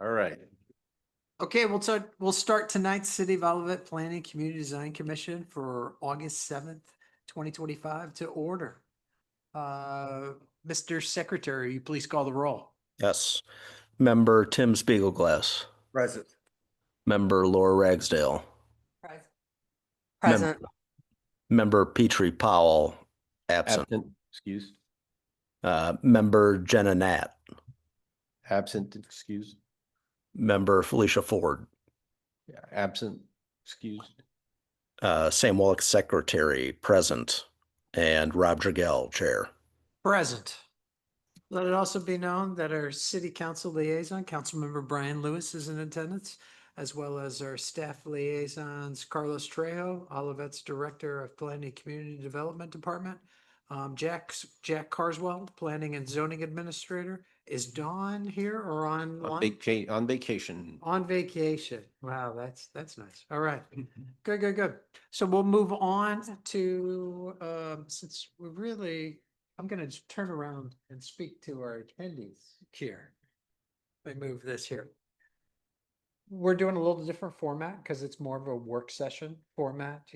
All right. Okay, we'll start tonight's City of Olivet Planning Community Design Commission for August 7th, 2025 to order. Mr. Secretary, will you please call the roll. Yes. Member Tim Spiegelglass. Present. Member Laura Ragsdale. Present. Member Petrie Powell, absent. Excused. Member Jenna Nat. Absent. Excused. Member Felicia Ford. Yeah. Absent. Excused. Sam Willick, Secretary, present. And Rob Dragell, Chair. Present. Let it also be known that our City Council Liaison, Councilmember Brian Lewis, is in attendance, as well as our staff liaisons, Carlos Trejo, Olivet's Director of Planning Community Development Department, Jack Carswell, Planning and Zoning Administrator. Is Dawn here or on vacation? On vacation. Wow, that's nice. All right. Good. So we'll move on to since we really, I'm gonna just turn around and speak to our attendees here. Let me move this here. We're doing a little different format because it's more of a work session format,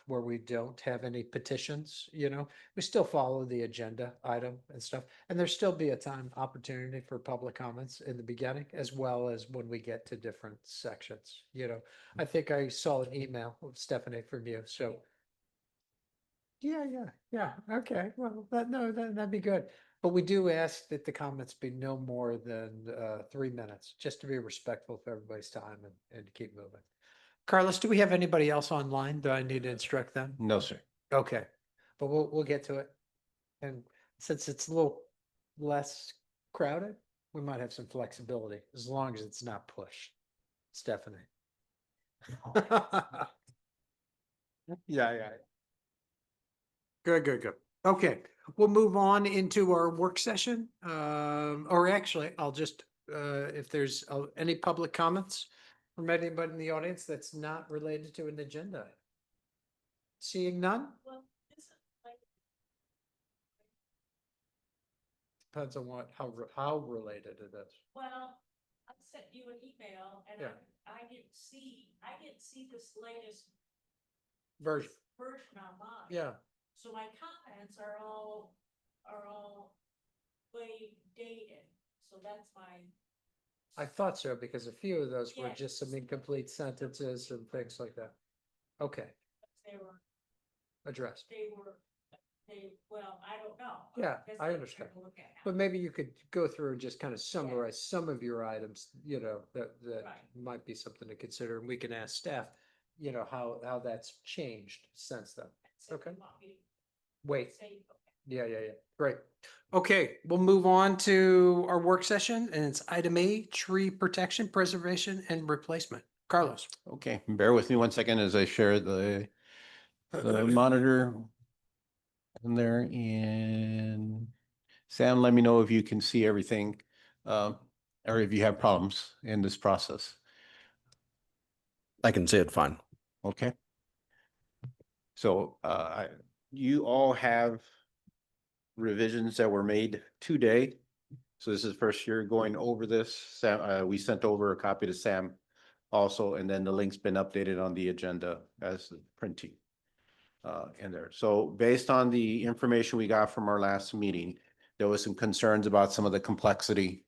where we don't have any petitions, we still follow the agenda item and stuff. And there'll still be a opportunity for public comments in the beginning, as well as when we get to different sections, I think I saw an email of Stephanie from you, so. Yeah. Okay, well, that'd be good. But we do ask that the comments be no more than 3 minutes, just to be respectful of everybody's time and to keep moving. Carlos, do we have anybody else online? Do I need to instruct them? No, sir. Okay, but we'll get to it. And since it's a little less crowded, we might have some flexibility, as long as it's not pushed. Stephanie. Yeah. Good. Okay, we'll move on into our work session. Or actually, I'll just, if there's any public comments from anybody in the audience that's not related to an agenda. Seeing none? Depends on how related it is. Well, I sent you an email and Yeah. I didn't see this latest Version. on mine. Yeah. So my comments are all way dated. So that's I thought so, because a few of those were Yeah. just some incomplete sentences and things like that. Okay, they were, addressed. well, I don't know. Yeah, guess I I'll understand. take a look at it. But maybe you could go through and just kind of summarize some of your items, that Right. might be something to consider, and we can ask staff, how that's changed since then. So Okay. you want me to Wait, say- yeah, great. Okay, we'll move on to our work session, and it's item A, tree protection, preservation, and replacement. Carlos. Okay. Bear with me 1 second as I share the monitor in there. And Sam, let me know if you can see everything, or if you have problems in this process. I can see it fine. Okay. So you all have revisions that were made today. So this is the first year going over this. Sam, we sent over a copy to Sam also, and then the link's been updated on the agenda as printing in there. So based on the information we got from our last meeting, there was some concerns about some of the complexity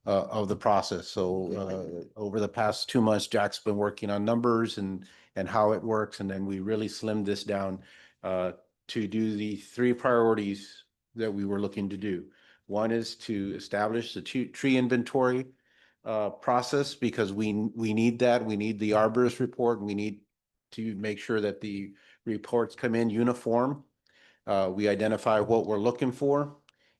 of the process. So over the past 2 months, Jack's been working on numbers and how it works. And then we really slimmed this down to do the 3 priorities that we were looking to do. One is to establish the tree inventory process, because we need that. We need the arborist report. We need to make sure that the reports come in uniform. We identify what we're looking for,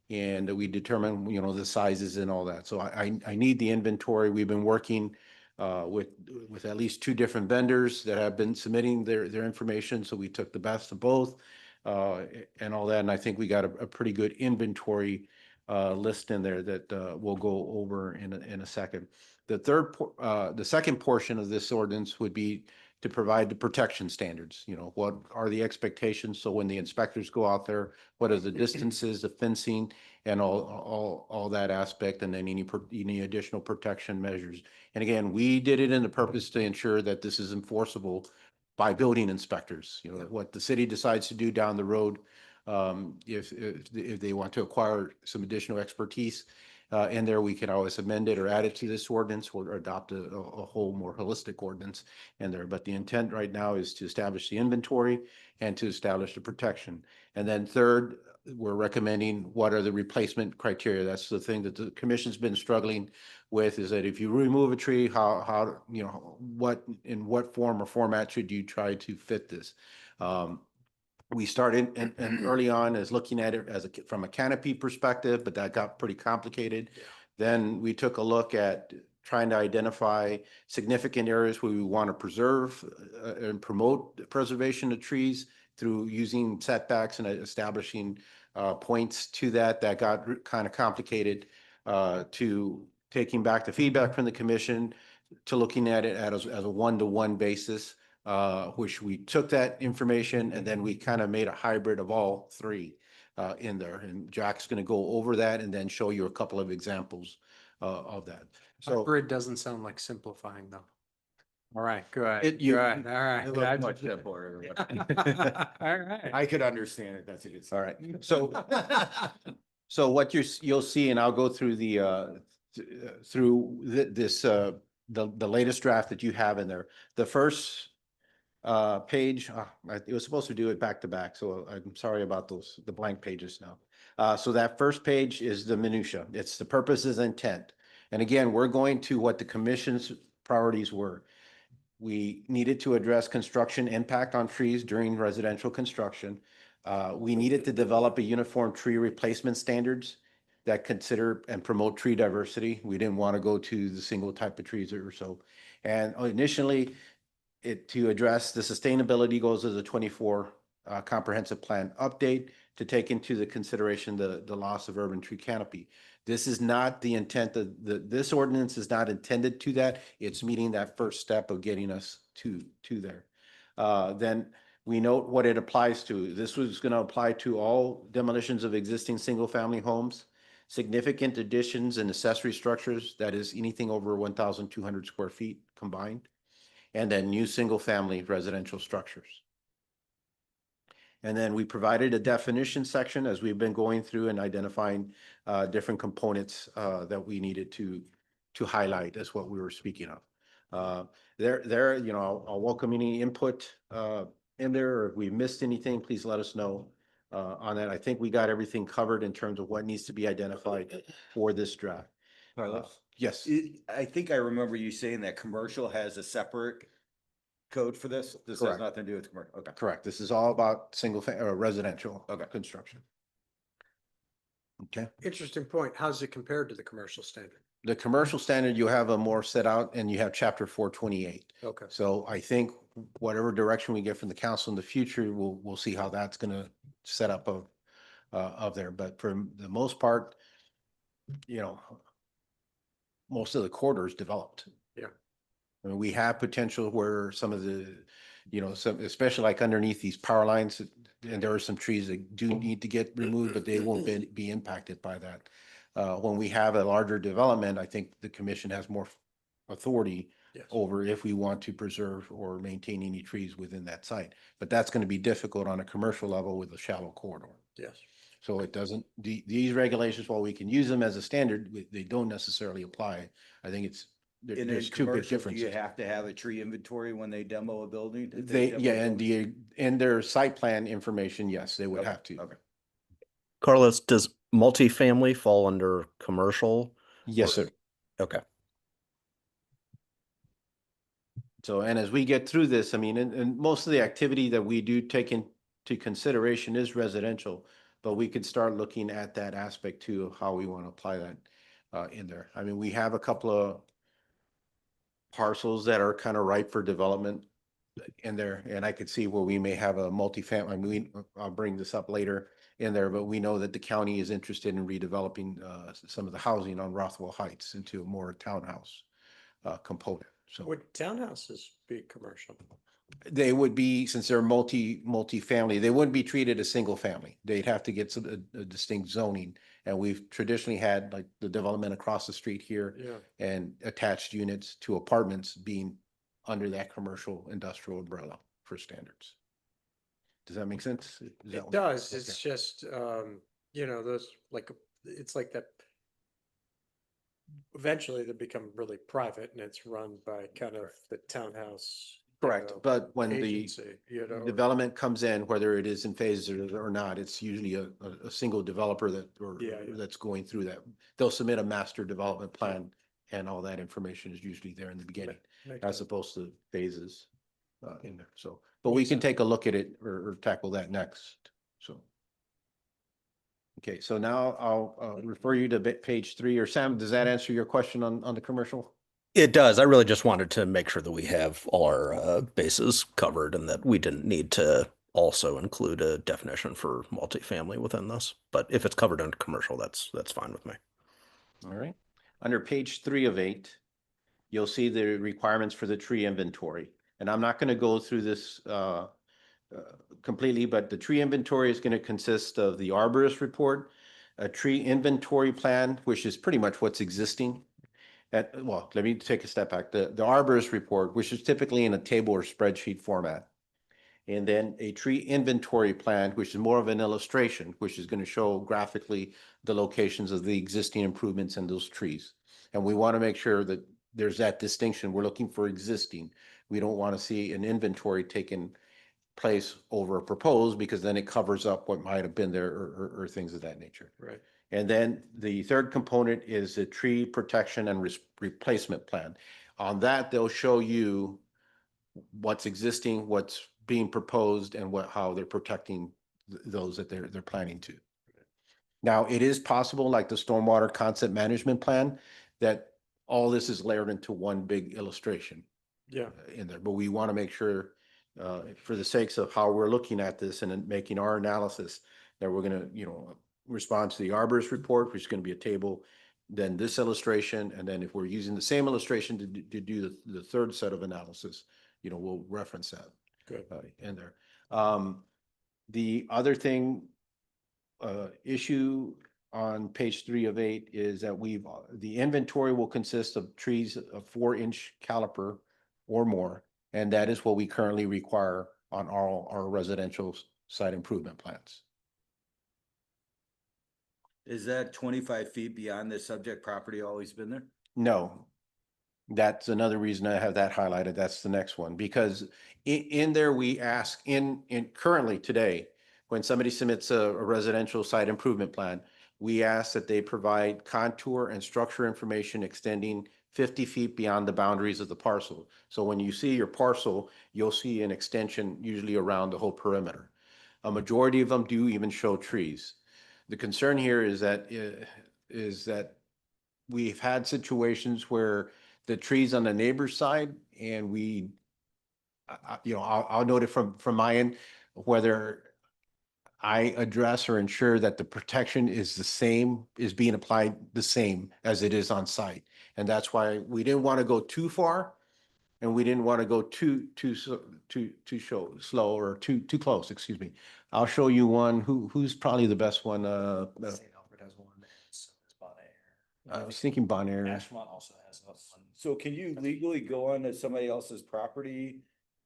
and we determine, the sizes and all that. So I need the inventory. We've been working with at least 2 different vendors that have been submitting their information. So we took the best of both and all that. And I think we got a pretty good inventory list in there that we'll go over in a second. The second portion of this ordinance would be to provide the protection standards. You know, what are the expectations? So when the inspectors go out there, what are the distances, the fencing, and all that aspect, and then any additional protection measures. And again, we did it in the purpose to ensure that this is enforceable by building inspectors. You know, what the city decides to do down the road, if they want to acquire some additional expertise in there, we can always amend it or add it to this ordinance or adopt a whole more holistic ordinance in there. But the intent right now is to establish the inventory and to establish the protection. And then third, we're recommending what are the replacement criteria. That's the thing that the commission's been struggling with, is that if you remove a tree, how, you know, in what form or format should you try to fit this? We started and early on as looking at it as from a canopy perspective, but that got pretty complicated. Yeah. Then we took a look at trying to identify significant areas where we want to preserve and promote preservation of trees through using setbacks and establishing points to that. That got kind of complicated, to taking back the feedback from the commission, to looking at it as a one-to-one basis, which we took that information and then we kind of made a hybrid of all three in there. And Jack's going to go over that and then show you a couple of examples of that. So Hybrid doesn't sound like simplifying though. All right, go ahead, It- you- go ahead, all right. It looks much simpler. All right. I could understand it. That's a good. all right. So what you'll see, and I'll go through the latest draft that you have in there. The first page, it was supposed to do it back to back, so I'm sorry about the blank pages now. So that first page is the minutia. It's the purposes and intent. And again, we're going to what the commission's priorities were. We needed to address construction impact on trees during residential construction. We needed to develop a uniform tree replacement standards that consider and promote tree diversity. We didn't want to go to the single type of trees or so. And initially, to address the sustainability goals of the 24 comprehensive plan update, to take into the consideration the loss of urban tree canopy. This is not the intent of this ordinance is not intended to that. It's meeting that first step of getting us to there. Then we note what it applies to. This was going to apply to all demolitions of existing single-family homes, significant additions and accessory structures, that is anything over 1,200 square feet combined, and then new single-family residential structures. And then we provided a definition section as we've been going through and identifying different components that we needed to highlight as what we were speaking of. You know, I'll welcome any input in there, or if we missed anything, please let us know on that. I think we got everything covered in terms of what needs to be identified for this draft. Carlos, Yes, I think I remember you saying that commercial has a separate code for this. This has Correct. nothing to do with commercial. Okay. correct. This is all about residential construction. Okay. Interesting point. How's it compared to the commercial standard? The commercial standard, you have a more set out and you have chapter 428. Okay. So I think whatever direction we get from the council in the future, we'll see how that's gonna set up of there. But for the most part, you know, most of the corridor is developed. Yeah. I mean, we have potential where some of the, you know, some, especially like underneath these power lines, and there are some trees that do need to get removed, but they won't be impacted by that. When we have a larger development, I think the commission has more authority Yes. over if we want to preserve or maintain any trees within that site. But that's going to be difficult on a commercial level with a shallow corridor. Yes. So it doesn't, these regulations, while we can use them as a standard, they don't necessarily apply. I think And in there's two big commercial, do differences. you have to have a tree inventory when they demo a building? Did They, yeah, demo a and building? in their site plan information, yes, they would Okay, have to. Okay. Carlos, does multifamily fall under commercial? Yes, Or- sir. Okay. So, and as we get through this, I mean, and most of the activity that we do take into consideration is residential, but we could start looking at that aspect too, of how we want to apply that in there. I mean, we have a couple of parcels that are kind of ripe for development in there, and I could see where we may have a multifamily. I mean, I'll bring this up later in there, but we know that the county is interested in redeveloping some of the housing on Rothwell Heights into a more townhouse component. So Would townhouses be commercial? They would be, since they're multi-family, they wouldn't be treated as single family. They'd have to get some a distinct zoning. And we've traditionally had like the development across the street here Yeah. and attached units to apartments being under that commercial industrial umbrella for standards. Does that make sense? Is that It what- does, okay. it's just, you know, those, like, it's like that. Eventually they become really private and it's run by kind of the townhouse. you Correct, know, but when the agency, you know. development comes in, whether it is in phases or not, it's usually a single developer that, or Yeah, yeah. that's going through that. They'll submit a master development plan and all that information is usually there in the beginning, Makes as sense. opposed to phases in there, so. But we Makes can sense. take a look at it or tackle that next, so. Okay, so now I'll refer you to page 3, or Sam, does that answer your question on the commercial? It does. I really just wanted to make sure that we have all our bases covered and that we didn't need to also include a definition for multifamily within this. But if it's covered under commercial, that's fine with me. All right, under page 3 of 8, you'll see the requirements for the tree inventory. And I'm not going to go through this completely, but the tree inventory is going to consist of the arborist report, a tree inventory plan, which is pretty much what's existing. Well, let me take a step back. The arborist report, which is typically in a table or spreadsheet format. And then a tree inventory plan, which is more of an illustration, which is going to show graphically the locations of the existing improvements in those trees. And we want to make sure that there's that distinction. We're looking for existing. We don't want to see an inventory taken place over a proposed, because then it covers up what might have been there or things of that nature. Right. And then the third component is the tree protection and replacement plan. On that, they'll show you what's existing, what's being proposed, and how they're protecting those that they're planning to. Now, it is possible, like the stormwater concept management plan, that all this is layered into one big illustration Yeah. in there, but we want to make sure, for the sakes of how we're looking at this and in making our analysis, that we're going to, respond to the arborist report, which is going to be a table, then this illustration, and then if we're using the same illustration to do the third set of analysis, we'll reference that Good. in there. The other thing, issue on page 3 of 8 is that the inventory will consist of trees of 4-inch caliper or more, and that is what we currently require on all our residential site improvement plans. Is that 25 feet beyond the subject property always been there? No, that's another reason I have that highlighted. That's the next one, because in there, we ask in currently today, when somebody submits a residential site improvement plan, we ask that they provide contour and structure information extending 50 feet beyond the boundaries of the parcel. So when you see your parcel, you'll see an extension usually around the whole perimeter. A majority of them do even show trees. The concern here is that we've had situations where the trees on the neighbor's side, and I'll note it from my end, whether I address or ensure that the protection is being applied the same as it is on site. And that's why we didn't want to go too far, and we didn't want to go too slow or too close, excuse me. I'll show you one. Who's probably the best one? St. Alfred has one, and so does Bon Air. I was thinking Bon Air. Ashmont also has one. So can you legally go onto somebody else's property,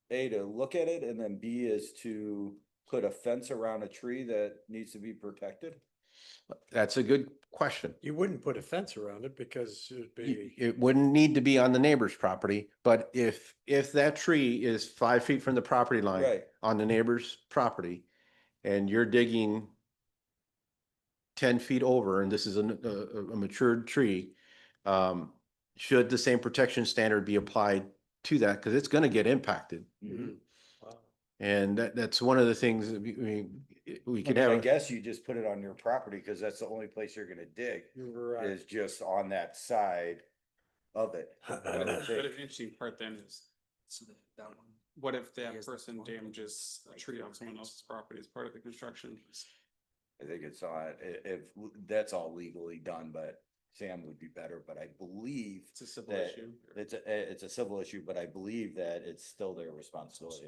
A, to look at it, and then B, is to put a fence around a tree that needs to be protected? That's a good question. You wouldn't put a fence around it because it'd be, It wouldn't need to be on the neighbor's property, but if that tree is 5 feet from the property line Right. on the neighbor's property, and you're digging 10 feet over, and this is a matured tree, should the same protection standard be applied to that? Because it's going to get impacted. Mhm. wow. And that's one of the things that we I could mean, I have. guess you just put it on your property, because that's the only place you're gonna dig, You're right. is just on that side of it. I would But think. an interesting part then is, what if that person damages a tree on someone else's property as part of the construction? I think it's on, if, that's all legally done, but Sam would be better, but I believe It's a civil that issue. it's a civil issue, but I believe that it's still their responsibility.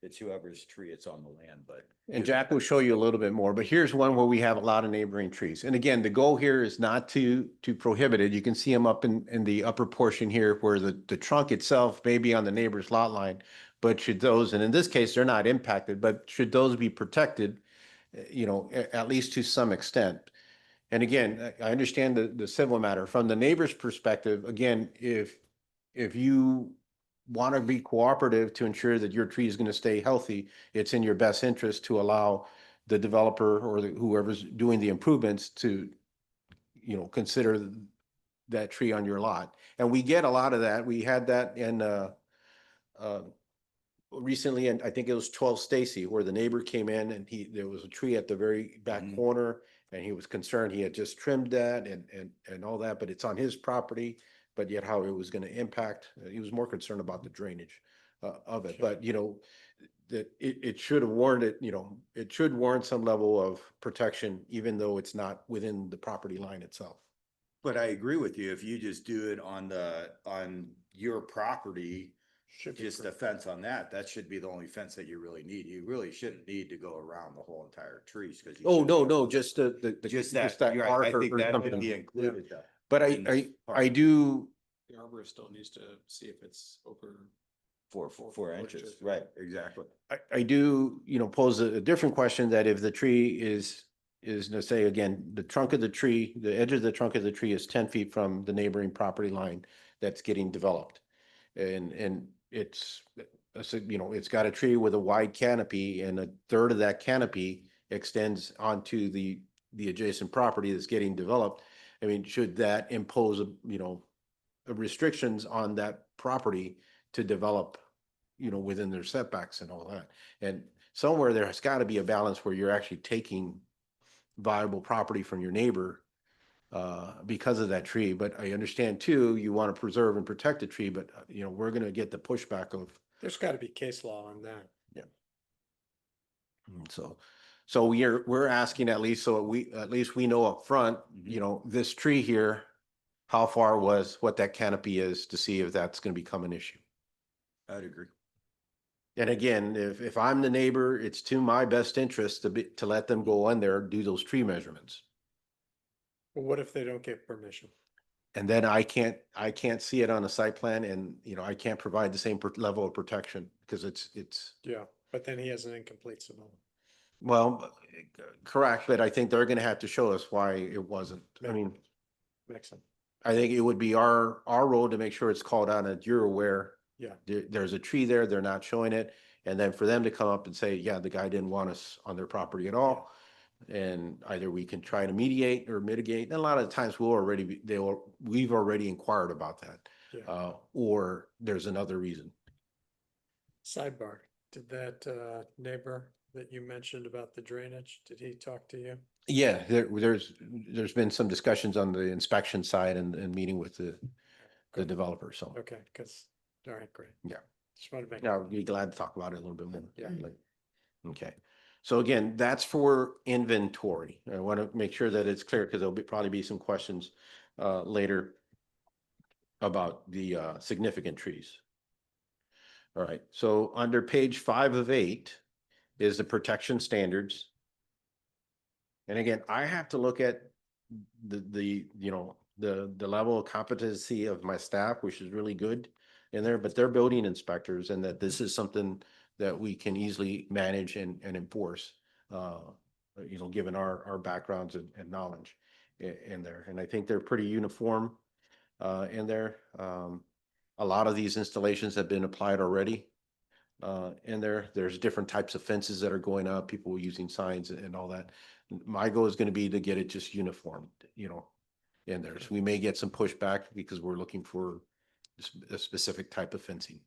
It's whoever's tree it's on the land, but. And Jack will show you a little bit more, but here's one where we have a lot of neighboring trees. And again, the goal here is not to prohibit it. You can see them up in the upper portion here where the trunk itself may be on the neighbor's lot line. But should those, and in this case, they're not impacted, but should those be protected, at least to some extent. And again, I understand the civil matter. From the neighbor's perspective, again, if you want to be cooperative to ensure that your tree is going to stay healthy, it's in your best interest to allow the developer or whoever's doing the improvements to, consider that tree on your lot. And we get a lot of that. We had that in, recently, and I think it was 12 Stacy, where the neighbor came in and there was a tree at the very back Mhm. corner, and he was concerned. He had just trimmed that and all that, but it's on his property, but yet how it was going to impact. He was more concerned about the drainage of it, but that it should have warranted, it should warrant some level of protection, even though it's not within the property line itself. But I agree with you. If you just do it on your property, just a fence on that should be the only fence that you really need. You really shouldn't need to go around the whole entire trees because. Oh, no, just Just that, you're right. arc I think or that would something. be included though. But in this I part. do, The arborist still needs to see if it's over. 4 inches, right, exactly. I do, pose a different question that if the tree is to say again, the trunk of the tree, the edge of the trunk of the tree is 10 feet from the neighboring property line that's getting developed. And it's, it's got a tree with a wide canopy and a third of that canopy extends onto the adjacent property that's getting developed. I mean, should that impose, restrictions on that property to develop, within their setbacks and all that? And somewhere there has got to be a balance where you're actually taking viable property from your neighbor because of that tree. But I understand too, you want to preserve and protect the tree, but we're going to get the pushback of. There's got to be case law on that. So we're asking at least, so at least we know up front, this tree here, how far was what that canopy is to see if that's going to become an issue. I'd agree. And again, if I'm the neighbor, it's to my best interest to let them go in there, do those tree measurements. But what if they don't get permission? And then I can't see it on a site plan and, I can't provide the same level of protection because it's. Yeah, but then he has an incomplete submittal. Well, correct, but I think they're gonna have to show us why it wasn't. I mean, Makes sense. I think it would be our role to make sure it's called out and you're aware. Yeah. There's a tree there, they're not showing it. And then for them to come up and say, yeah, the guy didn't want us on their property at all. And either we can try to mediate or mitigate. And a lot of times we've already inquired about that. Yeah. Or there's another reason. Sidebar, did that neighbor that you mentioned about the drainage, did he talk to you? Yeah, there's been some discussions on the inspection side and meeting with the Good. developer, so. Okay, because, all right, great. Yeah. Just want to make. Yeah, I'll be glad to talk about it a little bit more. Yeah. Okay. So again, that's for inventory. I want to make sure that it's clear because there'll probably be some questions later about the significant trees. All right, so under page 5 of 8 is the protection standards. And again, I have to look at the level of competency of my staff, which is really good in there, but they're building inspectors and that this is something that we can easily manage and enforce, given our backgrounds and knowledge in there. And I think they're pretty uniform in there. A lot of these installations have been applied already in there. There's different types of fences that are going up, people using signs and all that. My goal is going to be to get it just uniform, in there. So we may get some pushback because we're looking for a specific type of fencing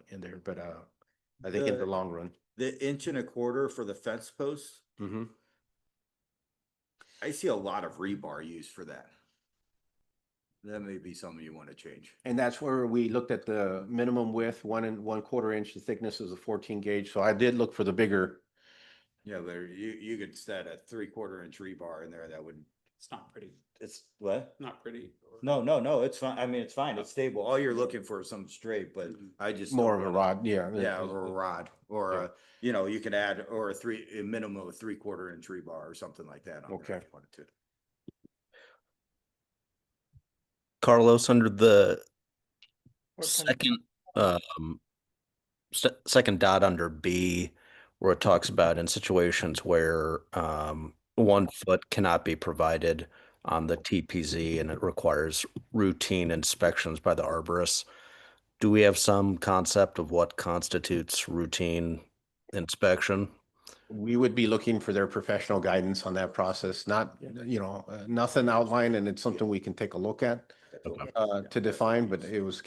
in there, but I think in the long run. The 1.25 inch for the fence posts, I see a lot of rebar used for that. That may be something you want to change. And that's where we looked at the minimum width, 1 1/4 inch, the thickness is a 14 gauge. So I did look for the bigger. Yeah, but you could set a 3/4 inch rebar in there that would. It's not pretty. it's what? Not pretty. or- No, it's fine. I mean, it's fine. It's stable. All you're looking for is something straight, but Mhm. I just. More don't of a wanna- rod, yeah. Yeah, or a rod, or Yeah. a, you can add, or a minimum of 3/4 inch rebar or something like that on there Okay. if you wanted to. Carlos, under the What kind of- second, second dot under B, where it talks about in situations where 1 foot cannot be provided on the TPZ and it requires routine inspections by the arborist. Do we have some concept of what constitutes routine inspection? We would be looking for their professional guidance on that process, not, nothing outlined, and it's something we can take a look at to define, but it was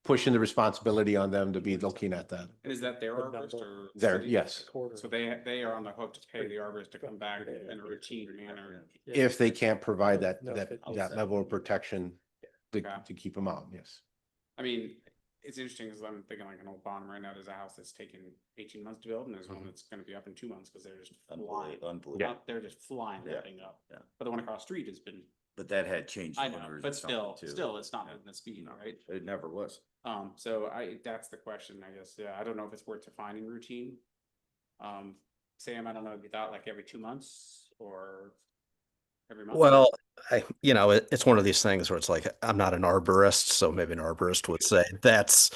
pushing the responsibility on them to be looking at that. And is that their arborist or? There, city? yes. So they are on the hook to pay the arborist to come back in a routine manner. If they can't provide that level of protection to, Okay. to keep them out, yes. I mean, it's interesting because I'm thinking like an old bottom right now, there's a house that's taken 18 months to build and there's one that's gonna be up in 2 months because they're just flying. Unbelievable. They're just flying Yeah. that thing up. Yeah. But the one across the street has been, But that had changed. I know, owners but or something, still, too. it's not Yeah. moving the speed, right? It never was. So that's the question, I guess. Yeah, I don't know if it's worth defining routine. Sam, I don't know, you thought like every 2 months or every month? Well, it's one of these things where it's like, I'm not an arborist, so maybe an arborist would say that's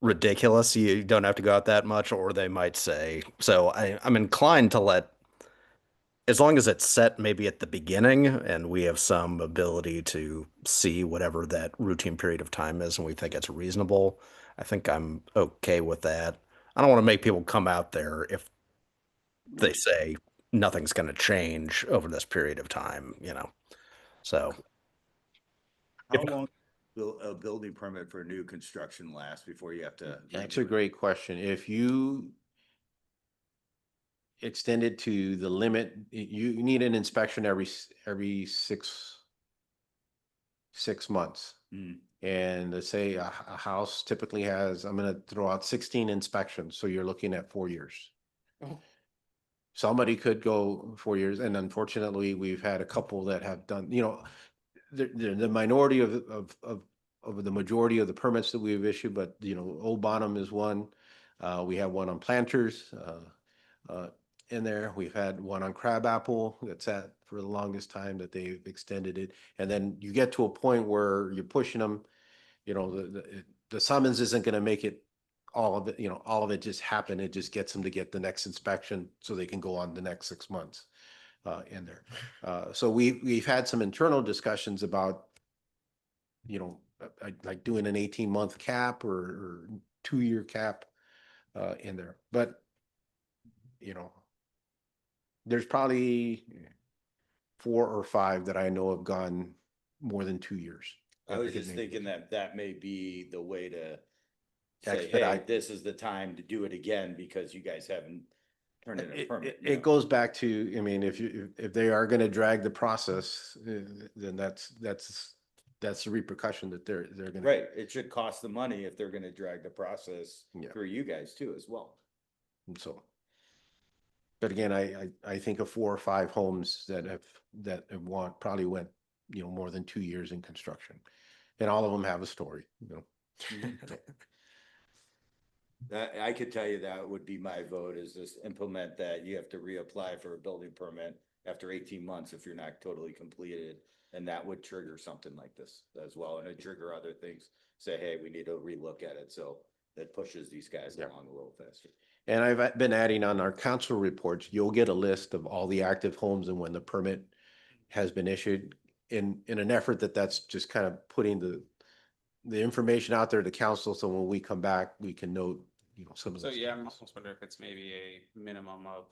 ridiculous. You don't have to go out that much, or they might say, so I'm inclined to as long as it's set maybe at the beginning and we have some ability to see whatever that routine period of time is and we think it's reasonable, I think I'm okay with that. I don't want to make people come out there if they say nothing's going to change over this period of time. So How long will a building permit for new construction last before you have to? That's a redo it? great question. If you extend it to the limit, you need an inspection every 6 months. Mm. And let's say a house typically has, I'm gonna throw out 16 inspections, so you're looking at 4 years. Oh. Somebody could go 4 years, and unfortunately, we've had a couple that have done, the minority of the majority of the permits that we've issued, but Old Bonham is one. We have one on Planters in there. We've had one on Crabapple that's at for the longest time that they've extended it. And then you get to a point where you're pushing them, the summons isn't going to make it all of it, all of it just happen. It just gets them to get the next inspection so they can go on the next 6 months in there. So we've had some internal discussions about, like doing an 18-month cap or 2-year cap in there. But, there's probably 4 or 5 that I know have gone more than 2 years. I was just thinking that may be the way to say, hey, Expedite. this is the time to do it again because you guys haven't turned in a permit. It goes back to, I mean, if they are going to drag the process, then that's the repercussion that they're going to. Right, it should cost the money if they're gonna drag the process Yeah. for you guys too as well. And so, but again, I think of 4 or 5 homes that have probably went, more than 2 years in construction, and all of them have a story. That, I could tell you that would be my vote, is just implement that you have to reapply for a building permit after 18 months if you're not totally completed. And that would trigger something like this as well, and it'd trigger other things, say, hey, we need to relook at it, so that pushes these guys Yeah. along a little faster. And I've been adding on our council reports, you'll get a list of all the active homes and when the permit has been issued in an effort that's just kind of putting the information out there to council. So when we come back, we can note, some of So those. yeah, I'm almost wondering if it's maybe a minimum of,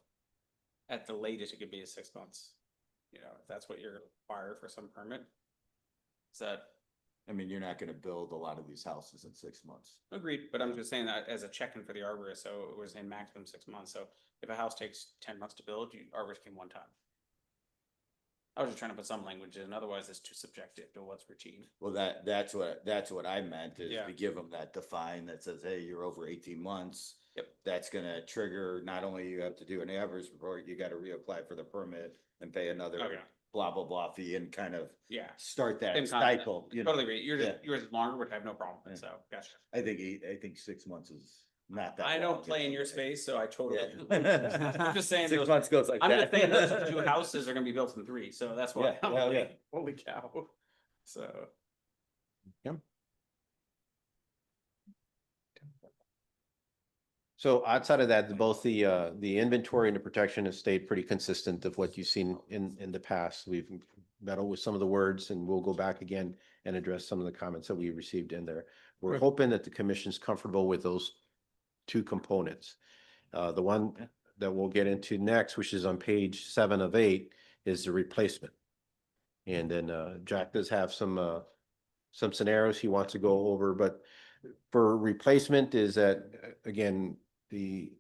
at the latest, it could be 6 months. If that's what you're required for some permit. Is that I mean, you're not gonna build a lot of these houses in 6 months. agreed? But I'm just saying that as a check-in for the arborist, so it was in maximum 6 months. So if a house takes 10 months to build, arborist can one time. I was just trying to put some language in, otherwise it's too subjective to what's routine. Well, that's what I meant, is Yeah. to give them that define that says, hey, you're over 18 months. Yep. That's gonna trigger, not only you have to do an average report, you gotta reapply for the permit and pay another Okay. blah, blah, blah fee and kind of Yeah. start that Same concept. cycle. You know? Totally agree. Yours, Yeah. yours is longer, would have no problem. Yeah. So, gotcha. I think 6 months is not that. I long, don't you play in know? your space, so I totally. Yeah. I'm just saying. 6 those- months goes like I'm that. just saying those 2 houses are gonna be built in 3, so that's why. Yeah, I'm yeah, like, yeah. Holy cow. So. So outside of that, both the inventory and the protection has stayed pretty consistent of what you've seen in the past. We've meddled with some of the words and we'll go back again and address some of the comments that we received in there. We're Right. hoping that the commission's comfortable with those two components. The one that we'll get into next, which is on page 7 of 8, is the replacement. And then Jack does have some scenarios he wants to go over, but for replacement is that, again, the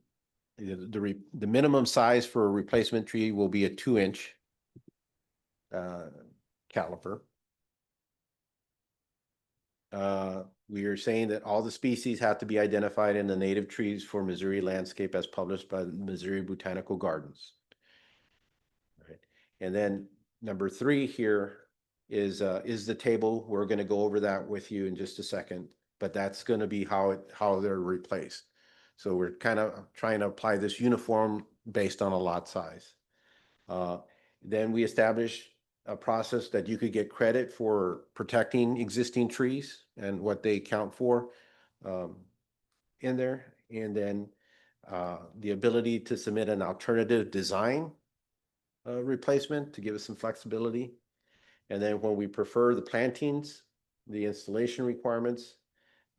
minimum size for a replacement tree will be a 2-inch caliper. We are saying that all the species have to be identified in the native trees for Missouri landscape as published by the Missouri Botanical Gardens. Right. And then number 3 here is the table. We're going to go over that with you in just a second, but that's going to be how they're replaced. So we're kind of trying to apply this uniform based on a lot size. Then we establish a process that you could get credit for protecting existing trees and what they count for in there. And then the ability to submit an alternative design replacement to give us some flexibility. And then when we prefer the plantings, the installation requirements,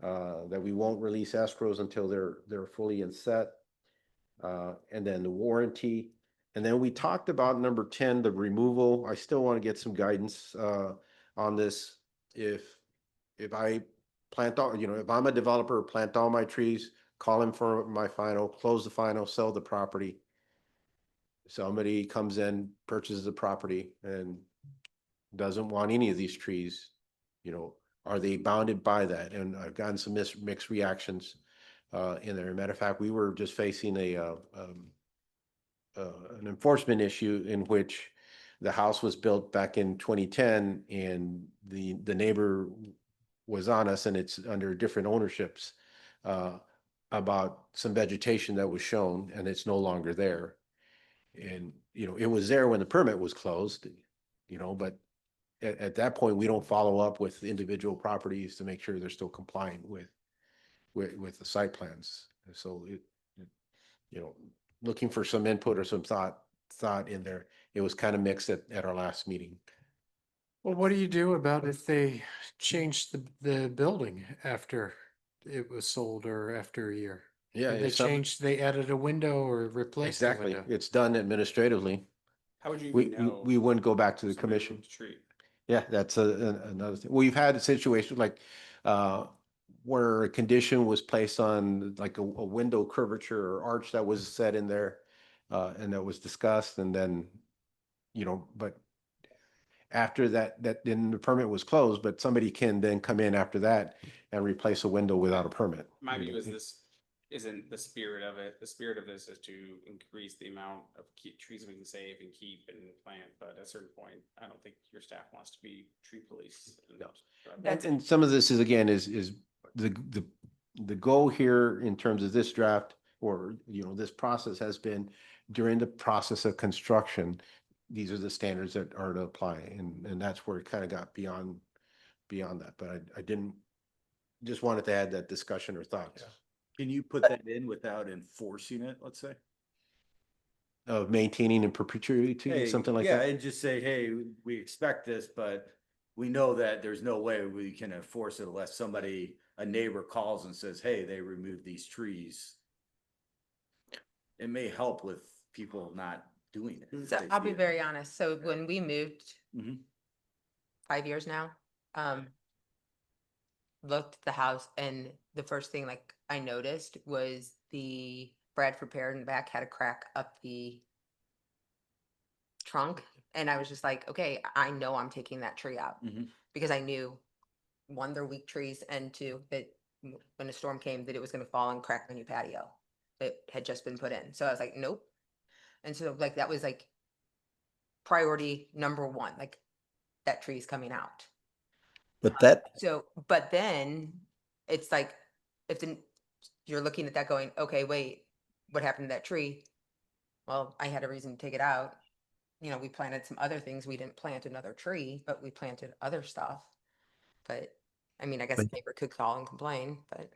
that we won't release escrows until they're fully in set. And then the warranty. And then we talked about number 10, the removal. I still want to get some guidance on this. If I plant all, if I'm a developer, plant all my trees, call him for my final, close the final, sell the property. Somebody comes in, purchases the property and doesn't want any of these trees, are they bounded by that? And I've gotten some mixed reactions in there. Matter of fact, we were just facing an enforcement issue in which the house was built back in 2010 and the neighbor was on us, and it's under different ownerships about some vegetation that was shown and it's no longer there. And, it was there when the permit was closed, but at that point, we don't follow up with individual properties to make sure they're still compliant with the site plans. So looking for some input or some thought in there. It was kind of mixed at our last meeting. Well, what do you do about if they changed the building after it was sold or after a year? Yeah, Did they added a window or replaced the exactly. window? It's done administratively. How would you We, even know? we wouldn't go back to the if somebody commission. removed a tree? Yeah, that's another thing. We've had a situation like where a condition was placed on like a window curvature or arch that was set in there and that was discussed, and then, but after that, then the permit was closed, but somebody can then come in after that and replace a window without a permit. My view is this isn't the spirit of it. The spirit of this is to increase the amount of trees we can save and keep and plant. But at a certain point, I don't think your staff wants to be tree police. No. And- And some of this is, again, is the goal here in terms of this draft or, this process has been during the process of construction. These are the standards that are to apply, and that's where it kind of got beyond that. But I didn't, just wanted to add that discussion or thoughts Can you put that in without enforcing it, let's say? of maintaining and perpetuity, Hey, something like yeah, that. and just say, hey, we expect this, but we know that there's no way we can enforce it unless a neighbor calls and says, hey, they removed these trees. It may help with people not doing it. if So they I'll be see it. very honest. So when we moved Mhm. 5 years now, looked at the house and the first thing like I noticed was the Bradford pear in the back had a crack up the trunk. And I was just like, okay, I know I'm taking that tree out Mhm. because I knew, one, they're weak trees, and two, that when a storm came, that it was gonna fall and crack my new patio that had just been put in. So I was like, nope. And so like that was like priority number one, like that tree is coming out. But that, So, but then it's like, if you're looking at that going, okay, wait, what happened to that tree? Well, I had a reason to take it out. You know, we planted some other things. We didn't plant another tree, but we planted other stuff. But I mean, I guess the But- neighbor could call and complain, but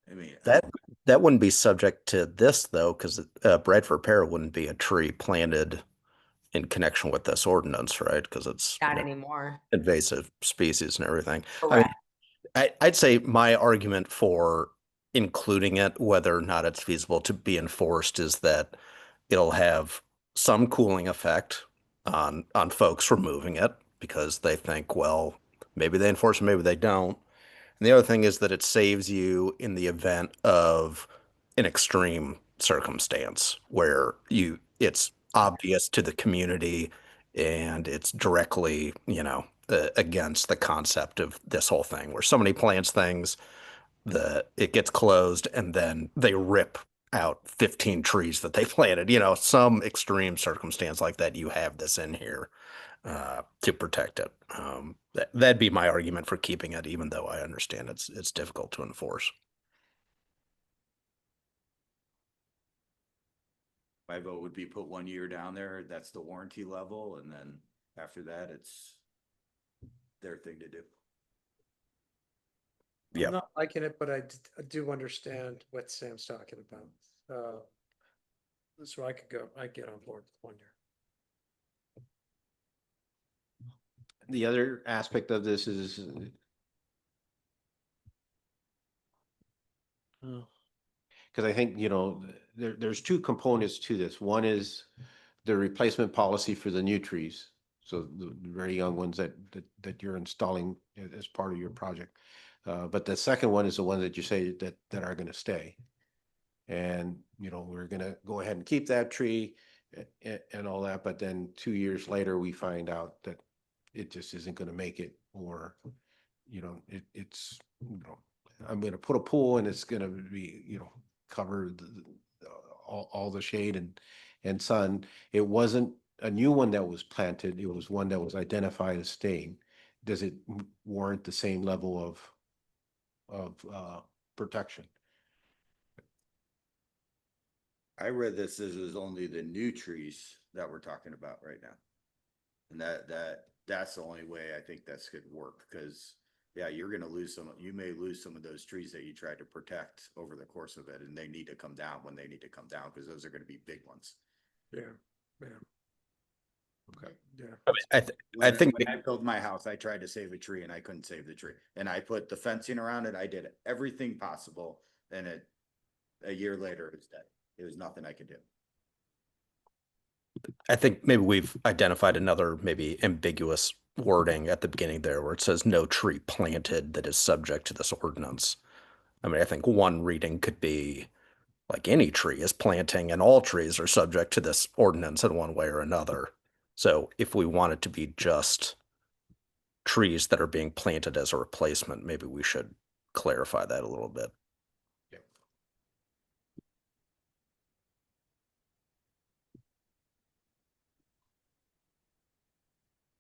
I mean, that wouldn't be subject to this though, because Bradford pear wouldn't be a tree planted in connection with this ordinance, right? Because it's not an anymore. invasive species and everything. I mean, Correct. I'd say my argument for including it, whether or not it's feasible to be enforced, is that it'll have some cooling effect on folks removing it because they think, well, maybe they enforce it, maybe they don't. And the other thing is that it saves you in the event of an extreme circumstance where it's obvious to the community and it's directly, against the concept of this whole thing where somebody plants things, it gets closed and then they rip out 15 trees that they planted, some extreme circumstance like that, you have this in here to protect it. That'd be my argument for keeping it, even though I understand it's difficult to enforce. my vote would be put 1 year down there. That's the warranty level. And then after that, it's their thing to do. Yeah. I'm not liking it, but I do understand what Sam's talking about. So I get on board with 1 year. The other aspect of this is because I think, there's two components to this. One is the replacement policy for the new trees. So the very young ones that you're installing as part of your project. But the second one is the one that you say that are gonna stay. And, we're gonna go ahead and keep that tree and all that, but then 2 years later, we find out that it just isn't gonna make it, or, it's, I'm gonna put a pool and it's gonna be, cover all the shade and sun. It wasn't a new one that was planted, it was one that was identified as staying. Does it warrant the same level of protection? I read this as is only the new trees that we're talking about right now. And that's the only way I think that's could work, because yeah, you may lose some of those trees that you tried to protect over the course of it, and they need to come down when they need to come down, because those are gonna be big ones. Yeah, yeah. Okay. Yeah. I think When I built my house, I tried to save a tree and I couldn't save the tree. And I put the fencing around it. I did everything possible. And a year later, it's dead. It was nothing I could do. I think maybe we've identified another maybe ambiguous wording at the beginning there where it says no tree planted that is subject to this ordinance. I mean, I think one reading could be like any tree is planting and all trees are subject to this ordinance in one way or another. So if we want it to be just trees that are being planted as a replacement, maybe we should clarify that a little bit.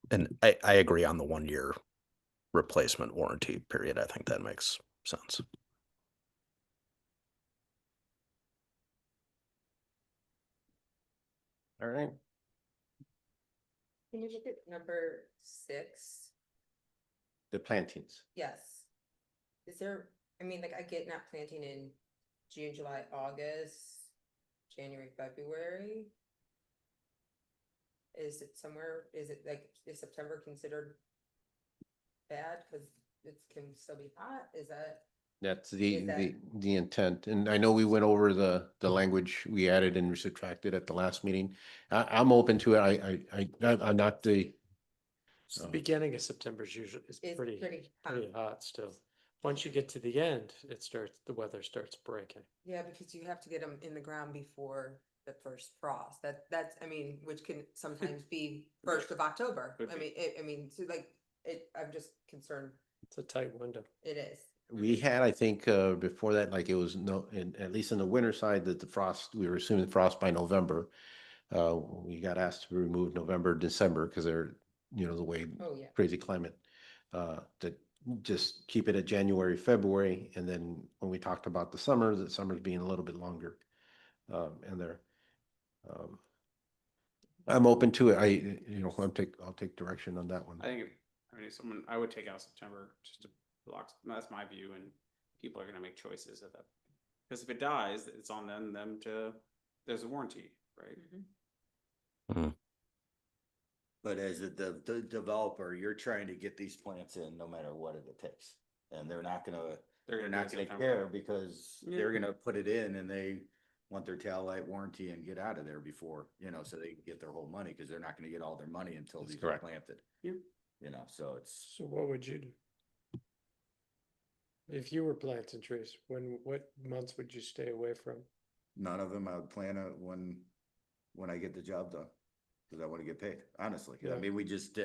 And I agree on the 1 year replacement warranty period. I think that makes sense. All right. Can you look at number 6? The plantings. Yes. Is there, I mean, like I get not planting in June, July, August, January, February. Is it is September considered bad because it can still be hot? Is that? That's Is that- the intent. And I know we went over the language we added and subtracted at the last meeting. I'm open to it. I'm not the, It's the beginning of September is usually It's pretty pretty hot still. Once you get to the end, the weather starts breaking. Yeah, because you have to get them in the ground before the first frost. That's, I mean, which can sometimes be 1st of October. Could be. I mean, so like, I'm just concerned. It's a tight window. It is. we had, I think, before that, like it was at least in the winter side that we were assuming frost by November. We got asked to remove November, December, because they're, the way Oh, yeah. crazy climate. That just keep it at January, February, and then when we talked about the summer's being a little bit longer. And there. I'm open to it. I'll take direction on that one. I think, I would take out September just to block, that's my view, and people are gonna make choices at that. Because if it dies, it's on them to, there's a warranty, right? But as the developer, you're trying to get these plants in no matter what it takes. And they're not gonna, They're they're gonna not do it gonna September. care because Yeah. they're gonna put it in and they want their tail light warranty and get out of there before, so they can get their whole money, because they're not gonna get all their money until That's these are correct. planted. Yeah. So it's, So what would you do? If you were planting trees, what months would you stay away from? none of them I would plan it when I get the job done. Cause I wanna get paid, honestly. I Yeah. mean,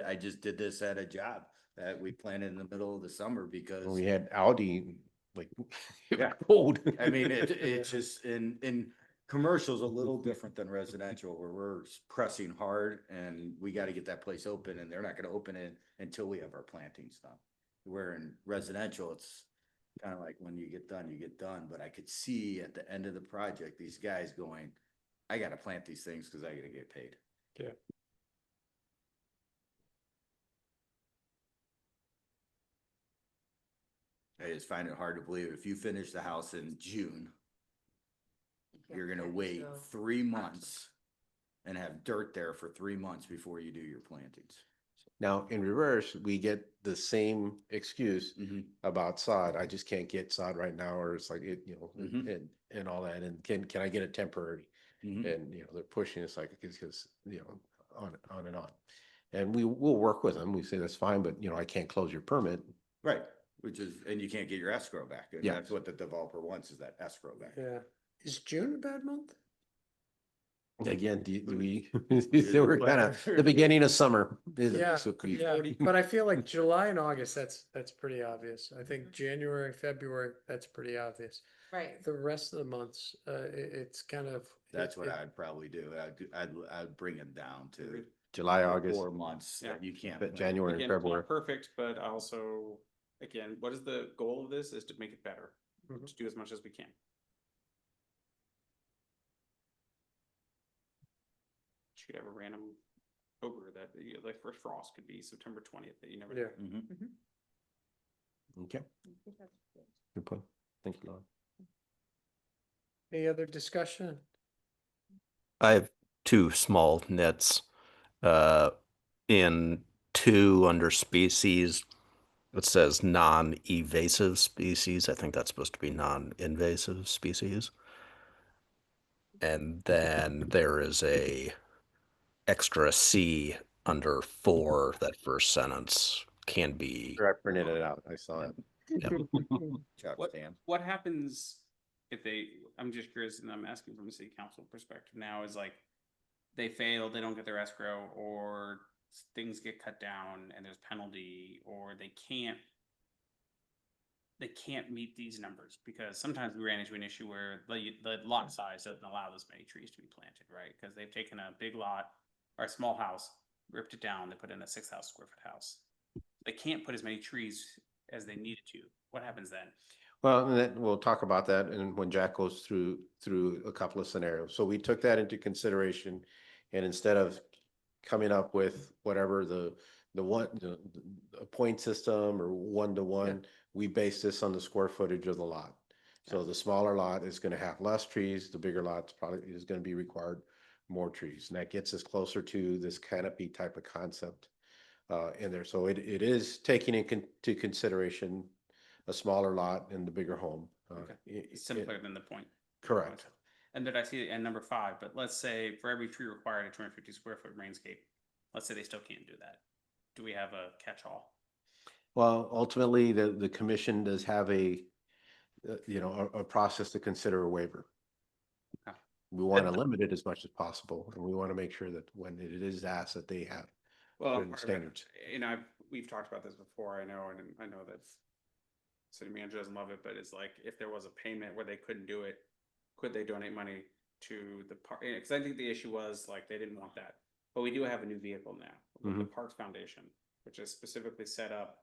I just did this at a job that we planted in the middle of the summer because. We had Audi, like, Yeah. cold. I mean, it's just in commercial's a little different than residential, where we're pressing hard and we gotta get that place open, and they're not gonna open it until we have our plantings done. Where in residential, it's kind of like when you get done, but I could see at the end of the project, these guys going, I gotta plant these things because I gotta get paid. Yeah. I just find it hard to believe if you finish the house in June, can't you're gonna plant wait till 3 months and have dirt there for 3 months before you do your plantings. Now, in reverse, we get the same excuse Mhm. about sod. I just can't get sod right now, or it's like Mhm. and all that. And can I get it temporary? Mhm. And they're pushing us like because on and on. And we'll work with them. We say that's fine, but I can't close your permit. Right, which is, and you can't get your escrow back. And Yeah. that's what the developer wants, is that escrow back. Yeah. Is June a bad month? Again, do we? So we're kind of the beginning of summer. Yeah, So we- yeah, but I feel like July and August, that's pretty obvious. I think January, February, that's pretty obvious. Right. The rest of the months, it's kind of. That's what I'd probably do. I'd bring it down to July, August, 4 months that you can't. but plant. January and Again, it's February. not perfect, but also, again, what is the goal of this? Is to make it better, Mhm. to do as much as we can. You could have a random October that, like first frost could be September 20th, that you never. Yeah. Mhm. Okay, good point. Thank you, Lauren. Any other discussion? I have two small nits. In 2 under species, it says non-evasive species. I think that's supposed to be non-invasive species. And then there is a extra C under 4. That first sentence can be. Sure, I printed it out. I saw it. Yep. Chuck, What, Stan. what happens if they, I'm just curious, and I'm asking from a city council perspective now, is like, they fail, they don't get their escrow, or things get cut down and there's penalty, or they can't meet these numbers, because sometimes we ran into an issue where the lot size doesn't allow this many trees to be planted, right? Because they've taken a big lot or a small house, ripped it down, they put in a 6,000 square foot house. They can't put as many trees as they needed to. What happens then? Well, and then we'll talk about that, and when Jack goes through a couple of scenarios. So we took that into consideration, and instead of coming up with whatever the point system or 1-to-1, we base this on the square footage of the lot. So the smaller lot is going to have less trees. The bigger lot probably is going to be required more trees, and that gets us closer to this canopy type of concept in there. So it is taking into consideration a smaller lot and the bigger home. Simpler than the point. Correct. And then I see it at number 5, but let's say for every tree required a 250 square foot rangescape, let's say they still can't do that. Do we have a catch-all? Well, ultimately, the commission does have a process to consider a waiver. Okay. We want to limit it as much as possible, and we want to make sure that when it is asked that they have Well, certain part of it, standards. we've talked about this before, I know, and I know that city manager doesn't love it, but it's like, if there was a payment where they couldn't do it, could they donate money to the park, because I think the issue was like, they didn't want that. But we do have a new vehicle now, with the Parks Foundation, which is specifically set up